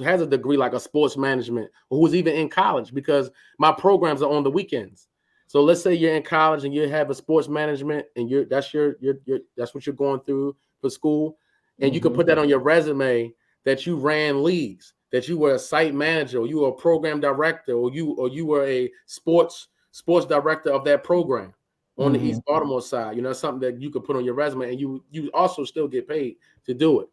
has a degree like a sports management, or who's even in college, because my programs are on the weekends. So let's say you're in college and you have a sports management, and that's what you're going through for school, and you can put that on your resume that you ran leagues, that you were a site manager, or you were a program director, or you were a sports director of that program on the East Baltimore side. Something that you could put on your resume, and you also still get paid to do it.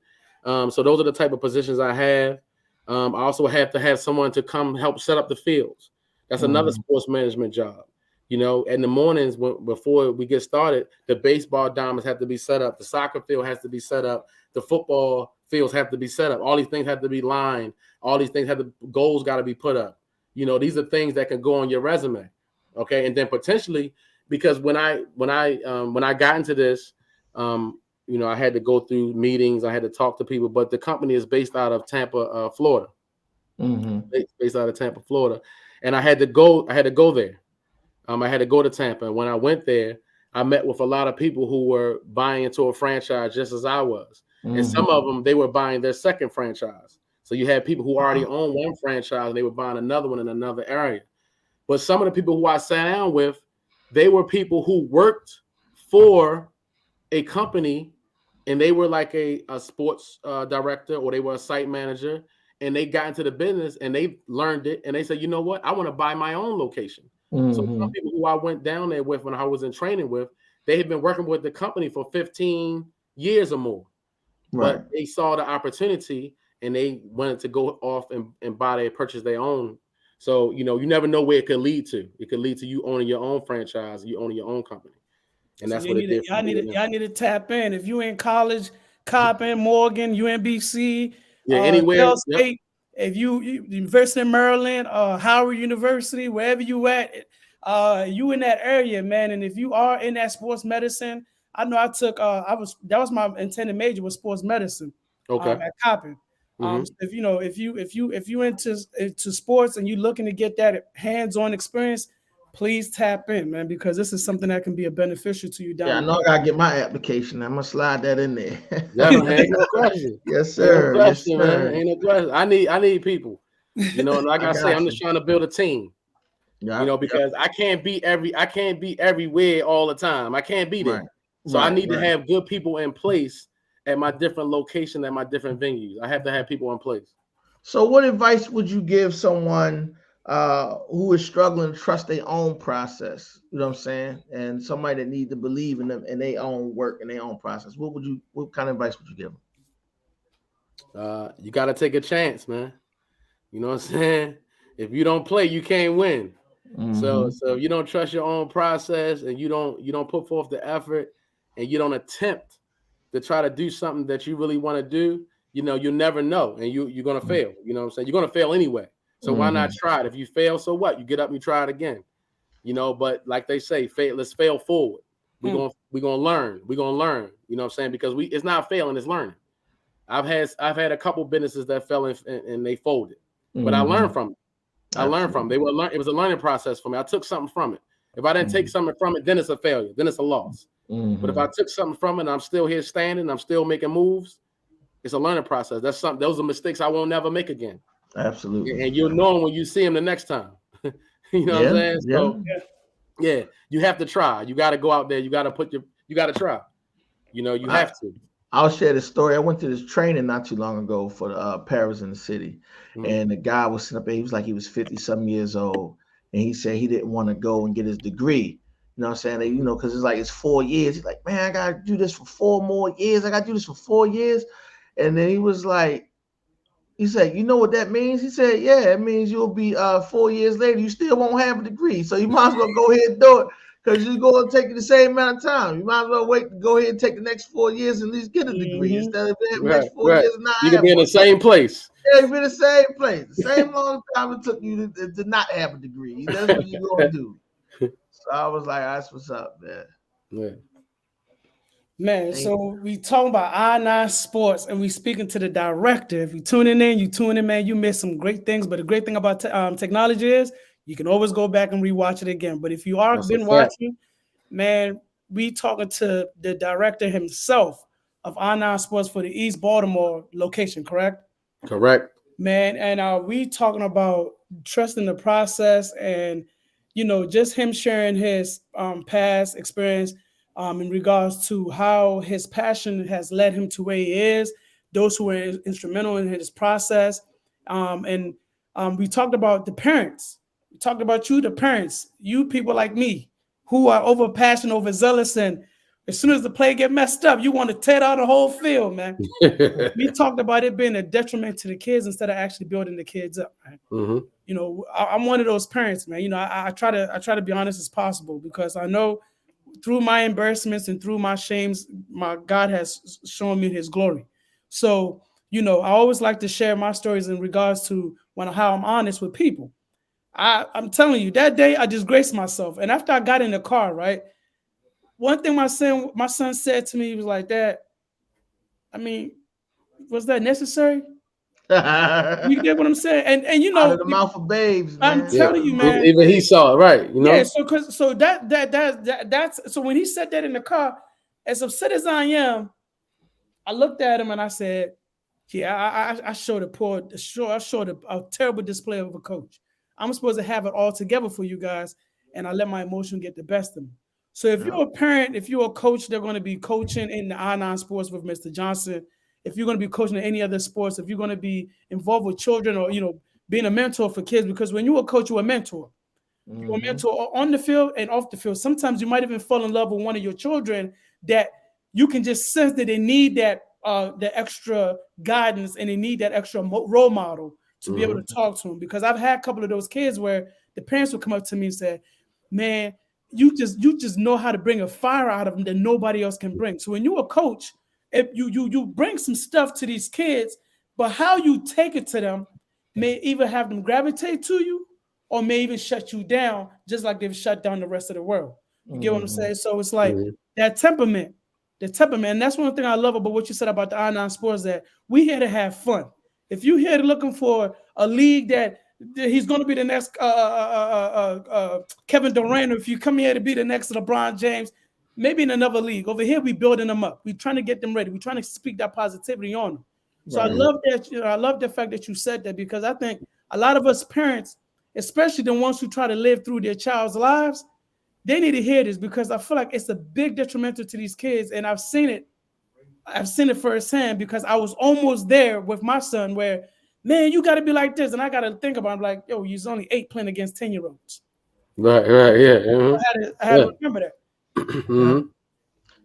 So those are the type of positions I have. I also have to have someone to come help set up the fields. That's another sports management job. In the mornings before we get started, the baseball diamonds have to be set up. The soccer field has to be set up. The football fields have to be set up. All these things have to be lined. All these things goals got to be put up. These are things that can go on your resume. Okay. And then potentially, because when I got into this, I had to go through meetings. I had to talk to people, but the company is based out of Tampa, Florida. Based out of Tampa, Florida. And I had to go there. I had to go to Tampa. And when I went there, I met with a lot of people who were buying into a franchise just as I was. And some of them, they were buying their second franchise. So you had people who already own one franchise, and they were buying another one in another area. But some of the people who I sat down with, they were people who worked for a company, and they were like a sports director, or they were a site manager, and they got into the business and they learned it. And they said, you know what? I want to buy my own location. So some people who I went down there with when I was in training with, they had been working with the company for 15 years or more. Right. But they saw the opportunity and they wanted to go off and purchase their own. So, you never know where it could lead to. It could lead to you owning your own franchise, you owning your own company. And that's what it did. Y'all need to tap in. If you in college, Coppin, Morgan, UMBC, anywhere, State, if you University of Maryland, Howard University, wherever you at, you in that area, man. And if you are in that sports medicine, I know I took that was my intended major, was sports medicine. Okay. At Coppin. If you into sports and you're looking to get that hands-on experience, please tap in, man, because this is something that can be a beneficial to you down. Yeah, I know I gotta get my application. I'm gonna slide that in there. Yeah, man, ain't no question. Yes, sir. Ain't no question, man. Ain't no question. I need people. And like I say, I'm just trying to build a team. Yeah, because I can't be everywhere all the time. I can't be there. Right. So I need to have good people in place at my different location, at my different venues. I have to have people in place. So what advice would you give someone who is struggling to trust their own process? You know what I'm saying? And somebody that needs to believe in them and their own work and their own process. What kind of advice would you give them? You got to take a chance, man. You know what I'm saying? If you don't play, you can't win. So if you don't trust your own process and you don't put forth the effort and you don't attempt to try to do something that you really want to do, you'll never know, and you're gonna fail. You know what I'm saying? You're gonna fail anyway. So why not try it? If you fail, so what? You get up and you try it again. But like they say, let's fail forward. We're gonna learn. We're gonna learn. You know what I'm saying? Because it's not failing, it's learning. I've had a couple businesses that fell and they folded, but I learned from it. I learned from it. It was a learning process for me. I took something from it. If I didn't take something from it, then it's a failure. Then it's a loss. But if I took something from it and I'm still here standing, I'm still making moves, it's a learning process. Those are mistakes I won't never make again. Absolutely. And you'll know them when you see them the next time. You know what I'm saying? So yeah, you have to try. You got to go out there. You got to try. You have to. I'll share this story. I went to this training not too long ago for the Paris in the City. And the guy was sitting up there. He was 50-something years old. and he said he didn't want to go and get his degree. You know what I'm saying? They, you know, because it's 4 years. He's like, man, I gotta do this for 4 more years. I gotta do this for 4 years. And then he was like, he said, you know what that means? He said, yeah, it means you'll be 4 years later, you still won't have a degree. So you might as well go ahead and do it, because you're going to take the same amount of time. You might as well wait to go ahead and take the next 4 years and at least get a degree instead of the next 4 years and not you can be in the same place. Yeah, you be in the same place. The same long time it took you to not have a degree. That's what you're going to do. So I was like, that's what's up, man. Yeah. Man, so we talking about I9 Sports, and we speaking to the director. If you tuning in, man, you missed some great things. But the great thing about technology is you can always go back and rewatch it again. But if you are been watching, man, we talking to the director himself of I9 Sports for the East Baltimore location, correct? Correct. Man, and we talking about trusting the process, and you know, just him sharing his past experience in regards to how his passion has led him to where he is, those who were instrumental in his process. And we talked about the parents. We talked about you, the parents, you people like me who are over passionate, overzealous, and as soon as the play get messed up, you want to tear out the whole field, man. We talked about it being a detriment to the kids instead of actually building the kids up, man. Mm-hmm. You know, I'm one of those parents, man. You know, I try to be honest as possible, because I know through my embarrassments and through my shames, my God has shown me his glory. So, you know, I always like to share my stories in regards to how I'm honest with people. I'm telling you, that day I disgraced myself. And after I got in the car, right, one thing my son said to me, he was like, Dad, I mean, was that necessary? You get what I'm saying? And you know, out of the mouth of babes, man. I'm telling you, man. Even he saw it, right? You know. Yeah. So that's so when he said that in the car, as upset as I am, I looked at him and I said, "Yeah, I showed a terrible display of a coach. I'm supposed to have it all together for you guys, and I let my emotion get the best of me." So if you're a parent, if you're a coach, they're going to be coaching in the I9 Sports with Mr. Johnson. If you're going to be coaching in any other sports, if you're going to be involved with children, or, you know, being a mentor for kids, because when you're a coach, you're a mentor. Mm-hmm. You're a mentor on the field and off the field. Sometimes you might even fall in love with one of your children that you can just sense that they need that the extra guidance, and they need that extra role model to be able to talk to them. Because I've had a couple of those kids where the parents would come up to me and say, "Man, you just know how to bring a fire out of them that nobody else can bring." So when you're a coach, if you bring some stuff to these kids, but how you take it to them may either have them gravitate to you or may even shut you down, just like they've shut down the rest of the world. You get what I'm saying? So it's like that temperament. And that's one thing I love about what you said about the I9 Sports, that we here to have fun. If you're here looking for a league that he's going to be the next Kevin Durant, or if you come here to be the next LeBron James, maybe in another league. Over here, we building them up. We're trying to get them ready. We're trying to speak that positivity on them. So I love that. I love the fact that you said that, because I think a lot of us parents, especially the ones who try to live through their child's lives, they need to hear this, because I feel like it's a big detrimental to these kids. And I've seen it firsthand, because I was almost there with my son where, man, you got to be like this. And I got to think about it, I'm like, yo, he's only 8 playing against 10-year-olds. Right, yeah. Mm-hmm. I had to remember that. Mm-hmm.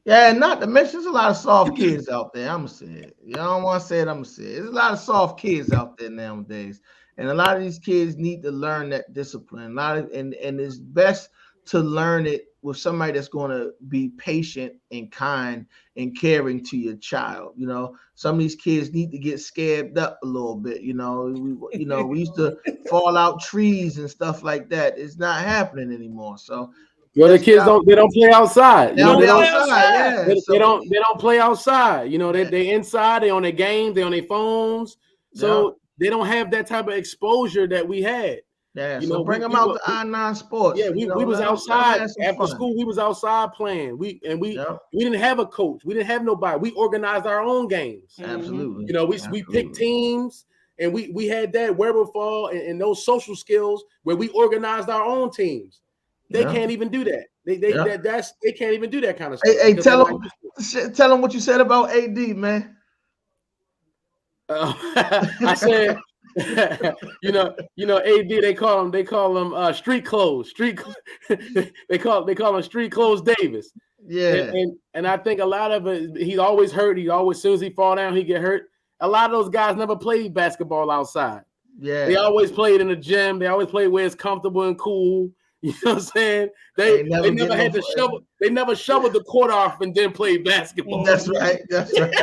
Yeah, and not to mention, there's a lot of soft kids out there. I'm gonna say it. You don't want to say it, I'm gonna say it. There's a lot of soft kids out there nowadays, and a lot of these kids need to learn that discipline. And it's best to learn it with somebody that's going to be patient and kind and caring to your child. You know, some of these kids need to get scabbed up a little bit. We used to fall out trees and stuff like that. It's not happening anymore. So. Well, the kids don't play outside. They don't play outside. They don't play outside. You know, they inside, they on their games, they on their phones. So they don't have that type of exposure that we had. Yeah, so bring them out to I9 Sports. Yeah, we was outside after school. We was outside playing. We didn't have a coach. We didn't have nobody. We organized our own games. Absolutely. You know, we picked teams, and we had that wherewithal and those social skills where we organized our own teams. They can't even do that. They can't even do that kind of stuff. Hey, tell them what you said about AD, man. I you know, AD, they call him street clothes. They call him street clothes Davis. Yeah. And I think a lot of it, he's always hurt. As soon as he fall down, he get hurt. A lot of those guys never played basketball outside. Yeah. They always played in the gym. They always played where it's comfortable and cool. You know what I'm saying? They never had to shovel. They never shoveled the court off and then played basketball. That's right. That's right.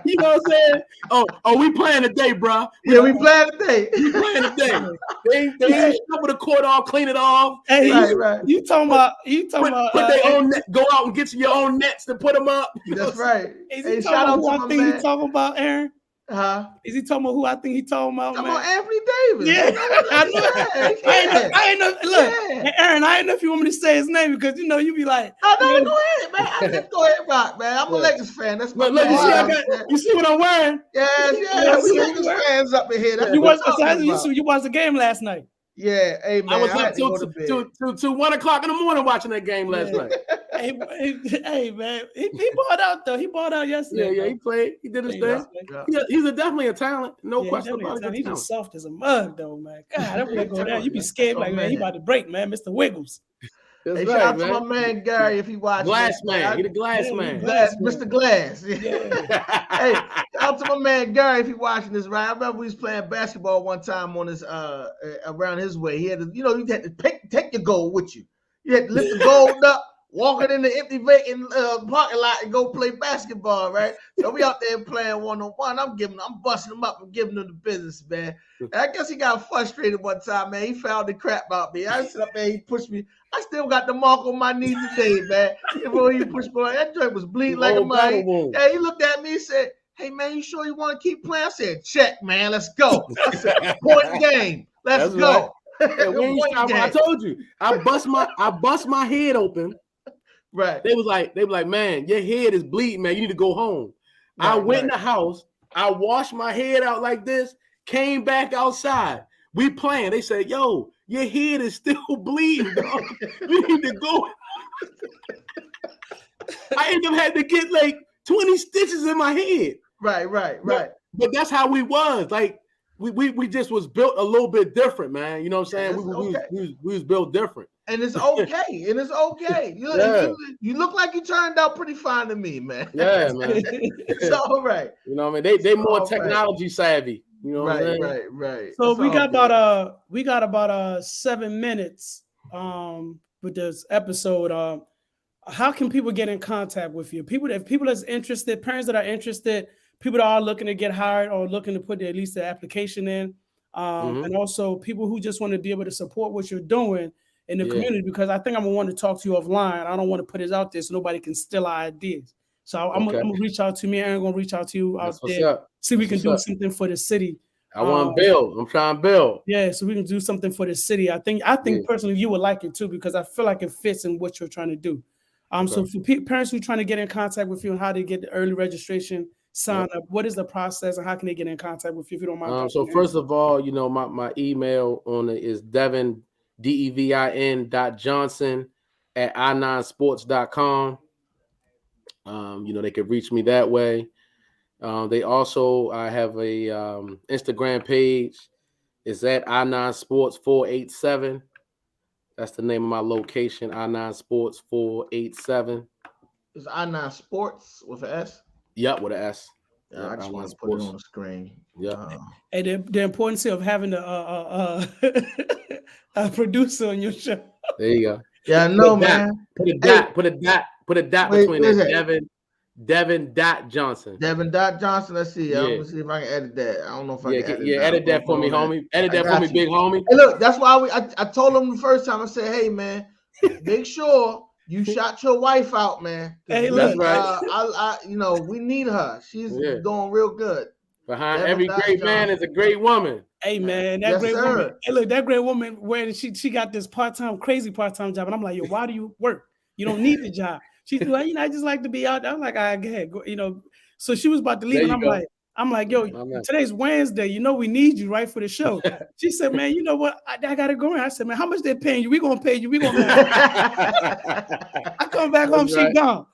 You know what I'm saying? Oh, we playing today, bro. We playing today. We playing today. They ain't shovel the court off, clean it off. Hey, right. You talking about put their own net, go out and get your own nets to put them up. That's right. Is he talking about who I think he's talking about, Aaron? Huh? Is he talking about who I think he's talking about? Come on, Anthony Davis. Yeah, I ain't know. Look, Aaron, I ain't know if you want me to say his name because you be like, oh no, go ahead, man. Just go ahead, rock, man. I'm a Lakers fan. That's my. Look, you see what I'm wearing? Yes. We Lakers fans up in here. You watched the game last night. Yeah, hey man. I was up till 1 o'clock in the morning watching that game last night. Hey man, he balled out though. He balled out yesterday. Yeah, he played. He did his thing. Yeah. He's definitely a talent. No question about it. He's just soft as a mug though, man. God, that boy go down. You be scared like, man, he about to break, man. Mr. Wiggles. Hey, shout out to my man Gary if he watches. Glass man. He the glass man. Mr. Glass. Hey, shout out to my man Gary if he watching this, right? I remember we was playing basketball one time on his around his way. He had to, you had to take your goal with you. You had to lift the gold up, walk it in the empty vacant parking lot and go play basketball, right? So we out there playing one-on-one. I'm busting him up and giving him the business, man. And I guess he got frustrated one time, man. He found the crap about me. I sit up there, he pushed me. I still got the mark on my knee today, man. Before he pushed me, that joint was bleeding like a mug. Yeah, he looked at me and said, "Hey, man, you sure you want to keep playing?" I said, "Check, man. Let's go." I said, "Point game. Let's go." Right. I told you, I bust my head open. Right. They was like, "Man, your head is bleeding, man. You need to go home." Right, I went in the house. I washed my head out like this. Came back outside. We playing. They said, "Yo, your head is still bleeding, dog. We need to go." I ended up had to get like 20 stitches in my head. Right. But that's how we was. Like we just was built a little bit different, man. You know what I'm saying? We was built different. And it's okay. You look like you turned out pretty fine to me, man. Yeah, man. It's all right. You know what I mean? They more technology savvy. You know what I'm saying? Right. So we got about 7 minutes with this episode. How can people get in contact with you? If people that's interested, parents that are interested, people that are looking to get hired or looking to put at least the application in, and also people who just want to be able to support what you're doing in the community, because I think I'm gonna want to talk to you offline. I don't want to put it out there so nobody can steal our ideas. So I'm gonna reach out to me. Aaron gonna reach out to you out there. See if we can do something for the city. I want to build. I'm trying to build. Yeah, so we can do something for the city. I think personally you would like it too, because I feel like it fits in what you're trying to do. So for parents who are trying to get in contact with you and how to get the early registration sign up, what is the process and how can they get in contact with you if you don't mind? So first of all, my email on it is Devin, devin.johnson@i9sports.com. They could reach me that way. I have a Instagram page. It's at i9sports487. That's the name of my location, i9sports487. Is I9 Sports with an S? Yep, with an S. Yeah, I just want to put it on the screen. Yeah. And the importance of having a producer on your show. There you go. Yeah, I know, man. Put a dot between it. Devin.Johnson. Devin.Johnson. Let's see. I'm gonna see if I can edit that. I don't know if I can edit that. Edit that for me, homie. Edit that for me, big homie. Hey, look, that's why I told him the first time. I said, "Hey, man, make sure you shot your wife out, man." Hey, that's right. We need her. She's doing real good. Behind every great man is a great woman. Hey, man, that great woman. Hey, look, that great woman, where she got this crazy part-time job, and I'm like, yo, why do you work? You don't need the job. She's like, I just like to be out there. I'm like, I get, So she was about to leave, and I'm like, yo, today's Wednesday. We need you right for the show. She said, man, you know what? I gotta go in. I said, man, how much they paying you? We gonna pay you. We gonna. I come back home, she gone.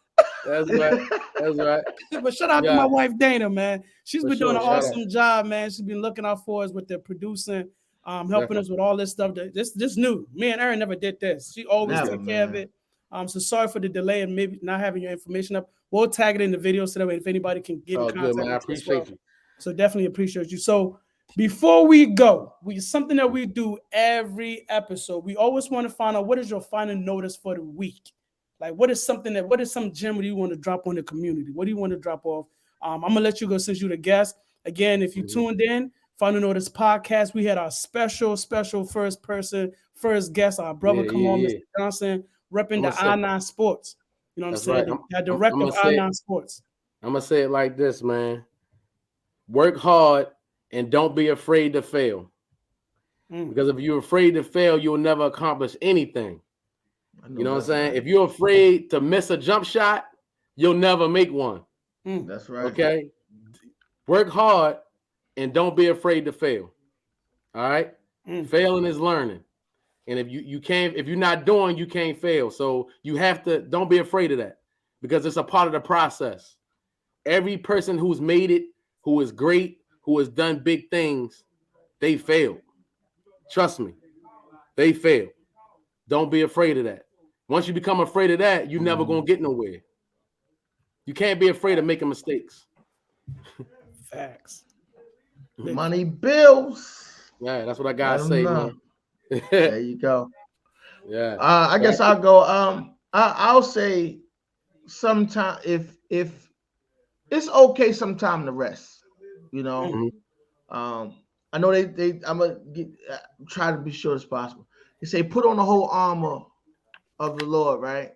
That's right. That's right. But shout out to my wife Dana, man. She's For been doing sure, an shout awesome job, man. She's been looking out for us with the producing, helping Definitely. us with all this stuff. This new. Me and Erin never did this. She always Never, took care of man. it. So sorry for the delay and maybe not having your information up. We'll tag it in the video so that way if anybody can get in Oh, contact good, man. I with you as well. appreciate you. So definitely appreciate you. So before we go, something that we do every episode. We always want to find out what is your final notice for the week. Like, what is some gem you want to drop on the community? What do you want to drop off? I'm gonna let you go since you're the guest. Again, if you tuned in, Final Notice Podcast, we had our special first guest, our brother Mr. Johnson, repping the I9 Sports. You know what I'm saying? Right. The director of I9 Sports. I'm gonna say it like this, man. Work hard and don't be afraid to fail. Because if you're afraid to fail, you'll never accomplish anything. You know what I'm saying? Right. If you're afraid to miss a jump shot, you'll never make one. That's right. Okay. Work hard and don't be afraid to fail. All right. Failing is learning. And if if you're not doing, you can't fail. So you have to, don't be afraid of that because it's a part of the process. Every person who's made it, who is great, who has done big things, they failed. Trust me, they failed. Don't be afraid of that. Once you become afraid of that, you're never going to get nowhere. You can't be afraid of making mistakes. Facts. Money bills. Yeah, that's what I gotta say, man. There you go. Yeah. I guess I'll go. I'll say sometime if it's okay sometime to rest. You know. I know they I'm gonna try to be short as possible. They say put on the whole armor of the Lord, right?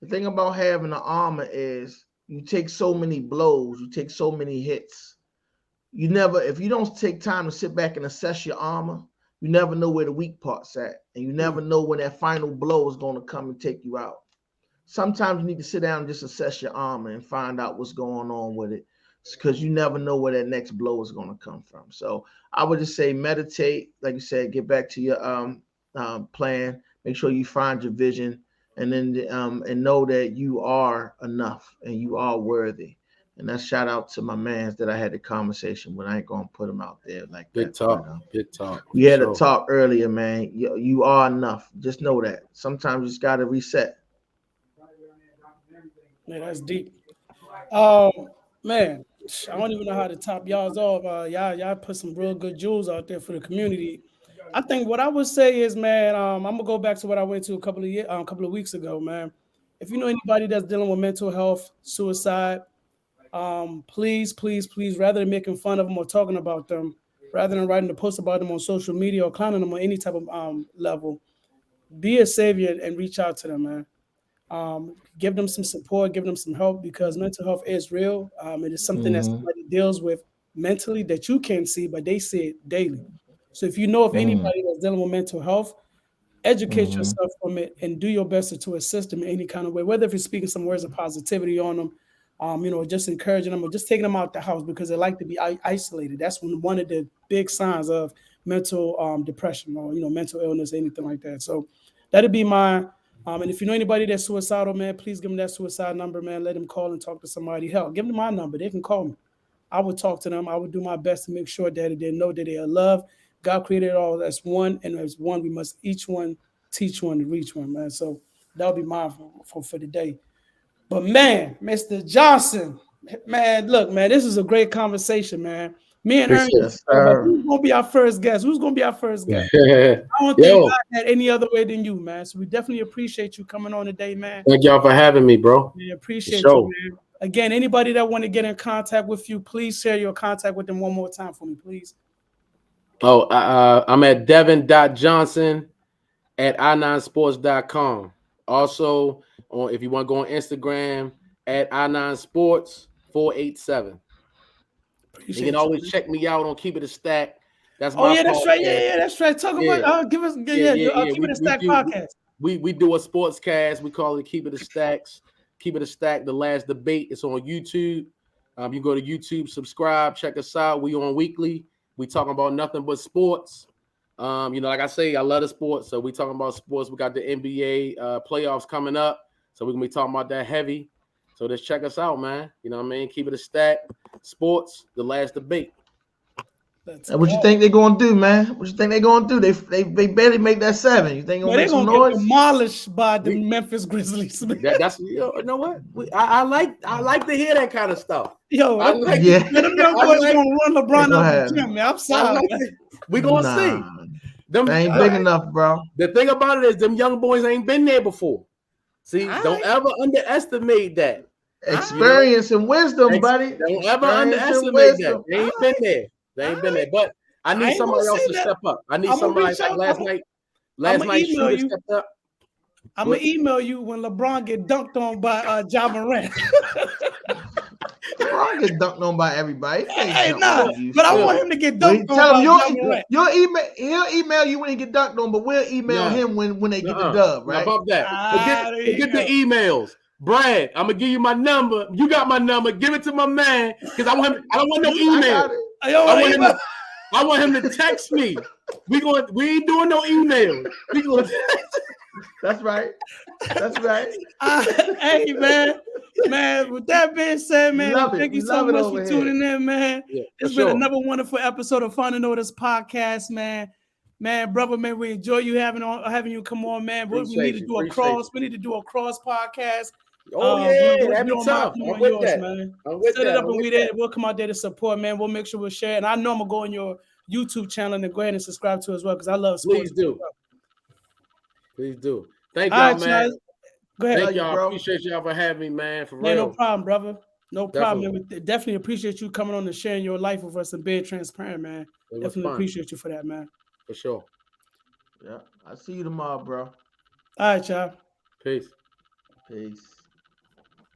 The thing about having the armor is you take so many blows, you take so many hits. If you don't take time to sit back and assess your armor, you never know where the weak part's at. And you never know when that final blow is going to come and take you out. Sometimes you need to sit down and just assess your armor and find out what's going on with it. Because you never know where that next blow is going to come from. So I would just say meditate, like you said, get back to your plan, make sure you find your vision, and then and know that you are enough and you are worthy. And that's shout out to my mans that I had the conversation with. I ain't gonna put them out there like big that. Talk, big talk. We had a talk earlier, man. You are enough. Just know that. Sometimes you just gotta reset. Yeah, that's deep. Man, I don't even know how to top y'all's off. Y'all put some real good jewels out there for the community. I think what I would say is, man, I'm gonna go back to what I went to a couple of weeks ago, man. If you know anybody that's dealing with mental health, suicide, please, rather than making fun of them or talking about them, rather than writing a post about them on social media or clowning them on any type of level, be a savior and reach out to them, man. Give them some support, give them some help because mental health is real. It is something that somebody deals with mentally that you can't see, but they see it daily. So if you know of anybody that's dealing with mental health, educate yourself from it and do your best to assist them in any kind of way, whether if you're speaking some words of positivity on them, just encouraging them or just taking them out the house because they like to be isolated. That's one of the big signs of mental depression or, mental illness, anything like that. So that'd be my, and if you know anybody that's suicidal, man, please give them that suicide number, man. Let them call and talk to somebody. Hell, give them my number. They can call me. I would talk to them. I would do my best to make sure that they know that they are loved. God created it all as one, and as one, we must each one teach one to reach one, man. So that'll be mine for the day. But man, Mr. Johnson, man, look, man, this is a great conversation, man. Me and Ernie, who's gonna be our first guest? Who's gonna be our first guest? I don't think I had any other way than you, man. So we definitely appreciate you coming on today, man. Thank y'all for having me, bro. We appreciate you, man. Again, anybody that want to get in contact with you, please share your contact with them one more time for me, please. Oh, I'm at devin.johnson@i9sports.com. Also, if you want to go on Instagram, at i9sports487. You can always check me out on Keep It a Stack. That's my that's podcast. right. Yeah, that's right. Talk about give us Keep It a Stack podcast. We do a sports cast. We call it Keep It a Stacks. Keep It a Stack, The Last Debate. It's on YouTube. You go to YouTube, subscribe, check us out. We on weekly. We talking about nothing but sports. Like I say, I love the sports. So we talking about sports. We got the NBA playoffs coming up. So we're gonna be talking about that heavy. So just check us out, man. You know what I mean? Keep it a stack. Sports, the last debate. And what you think they're gonna do, man? What you think they're gonna do? They barely make that 7. You think they're They're gonna gonna make get some noise? demolished by the Memphis Grizzlies. That's you know what? I like to hear that kind of stuff. Yo, I like yeah. them young boys gonna run LeBron out the gym, man. I'm sorry. We're gonna see. Them they ain't big enough, bro. The thing about it is them young boys ain't been there before. See, don't ever underestimate that. Experience and wisdom, buddy. Don't ever underestimate that. They ain't been there. They ain't been there. But I need somebody else to step up. I need somebody like last night. Last night, Shooter stepped up. I'm gonna email you when LeBron get dunked on by Ja Morant. LeBron get dunked on by everybody. Hey, nah, but I want him to get dunked on by Ja Morant. He'll email you when he get dunked on, but we'll email him when they get the dub, right? About that. Forget the emails. Brad, I'm gonna give you my number. You got my number. Give it to my man because I don't want no email. I want him to text me. We ain't doing no email. That's right. That's right. Hey, man. With that being said, man, thank you so much for tuning in, man. Yeah, it's been another wonderful episode of Finding Notice podcast, man. Man, brother, man, we enjoy you having you come on, man. We need to do a cross. We need to do a cross podcast. Oh yeah, that'd be tough. Man. Set it up and we'll come out there to support, man. We'll make sure we'll share. And I know I'm gonna go on your YouTube channel and go ahead and subscribe to it as well because I love sports. Please do. Thank y'all, man. Go ahead. Thank y'all. Appreciate y'all for having me, man. For real. No problem, brother. No problem. Man. We definitely appreciate you coming on and sharing your life with us and being transparent, man. Definitely appreciate you for that, man. For sure. Yeah. I'll see you tomorrow, bro. All right, y'all. Peace. Peace.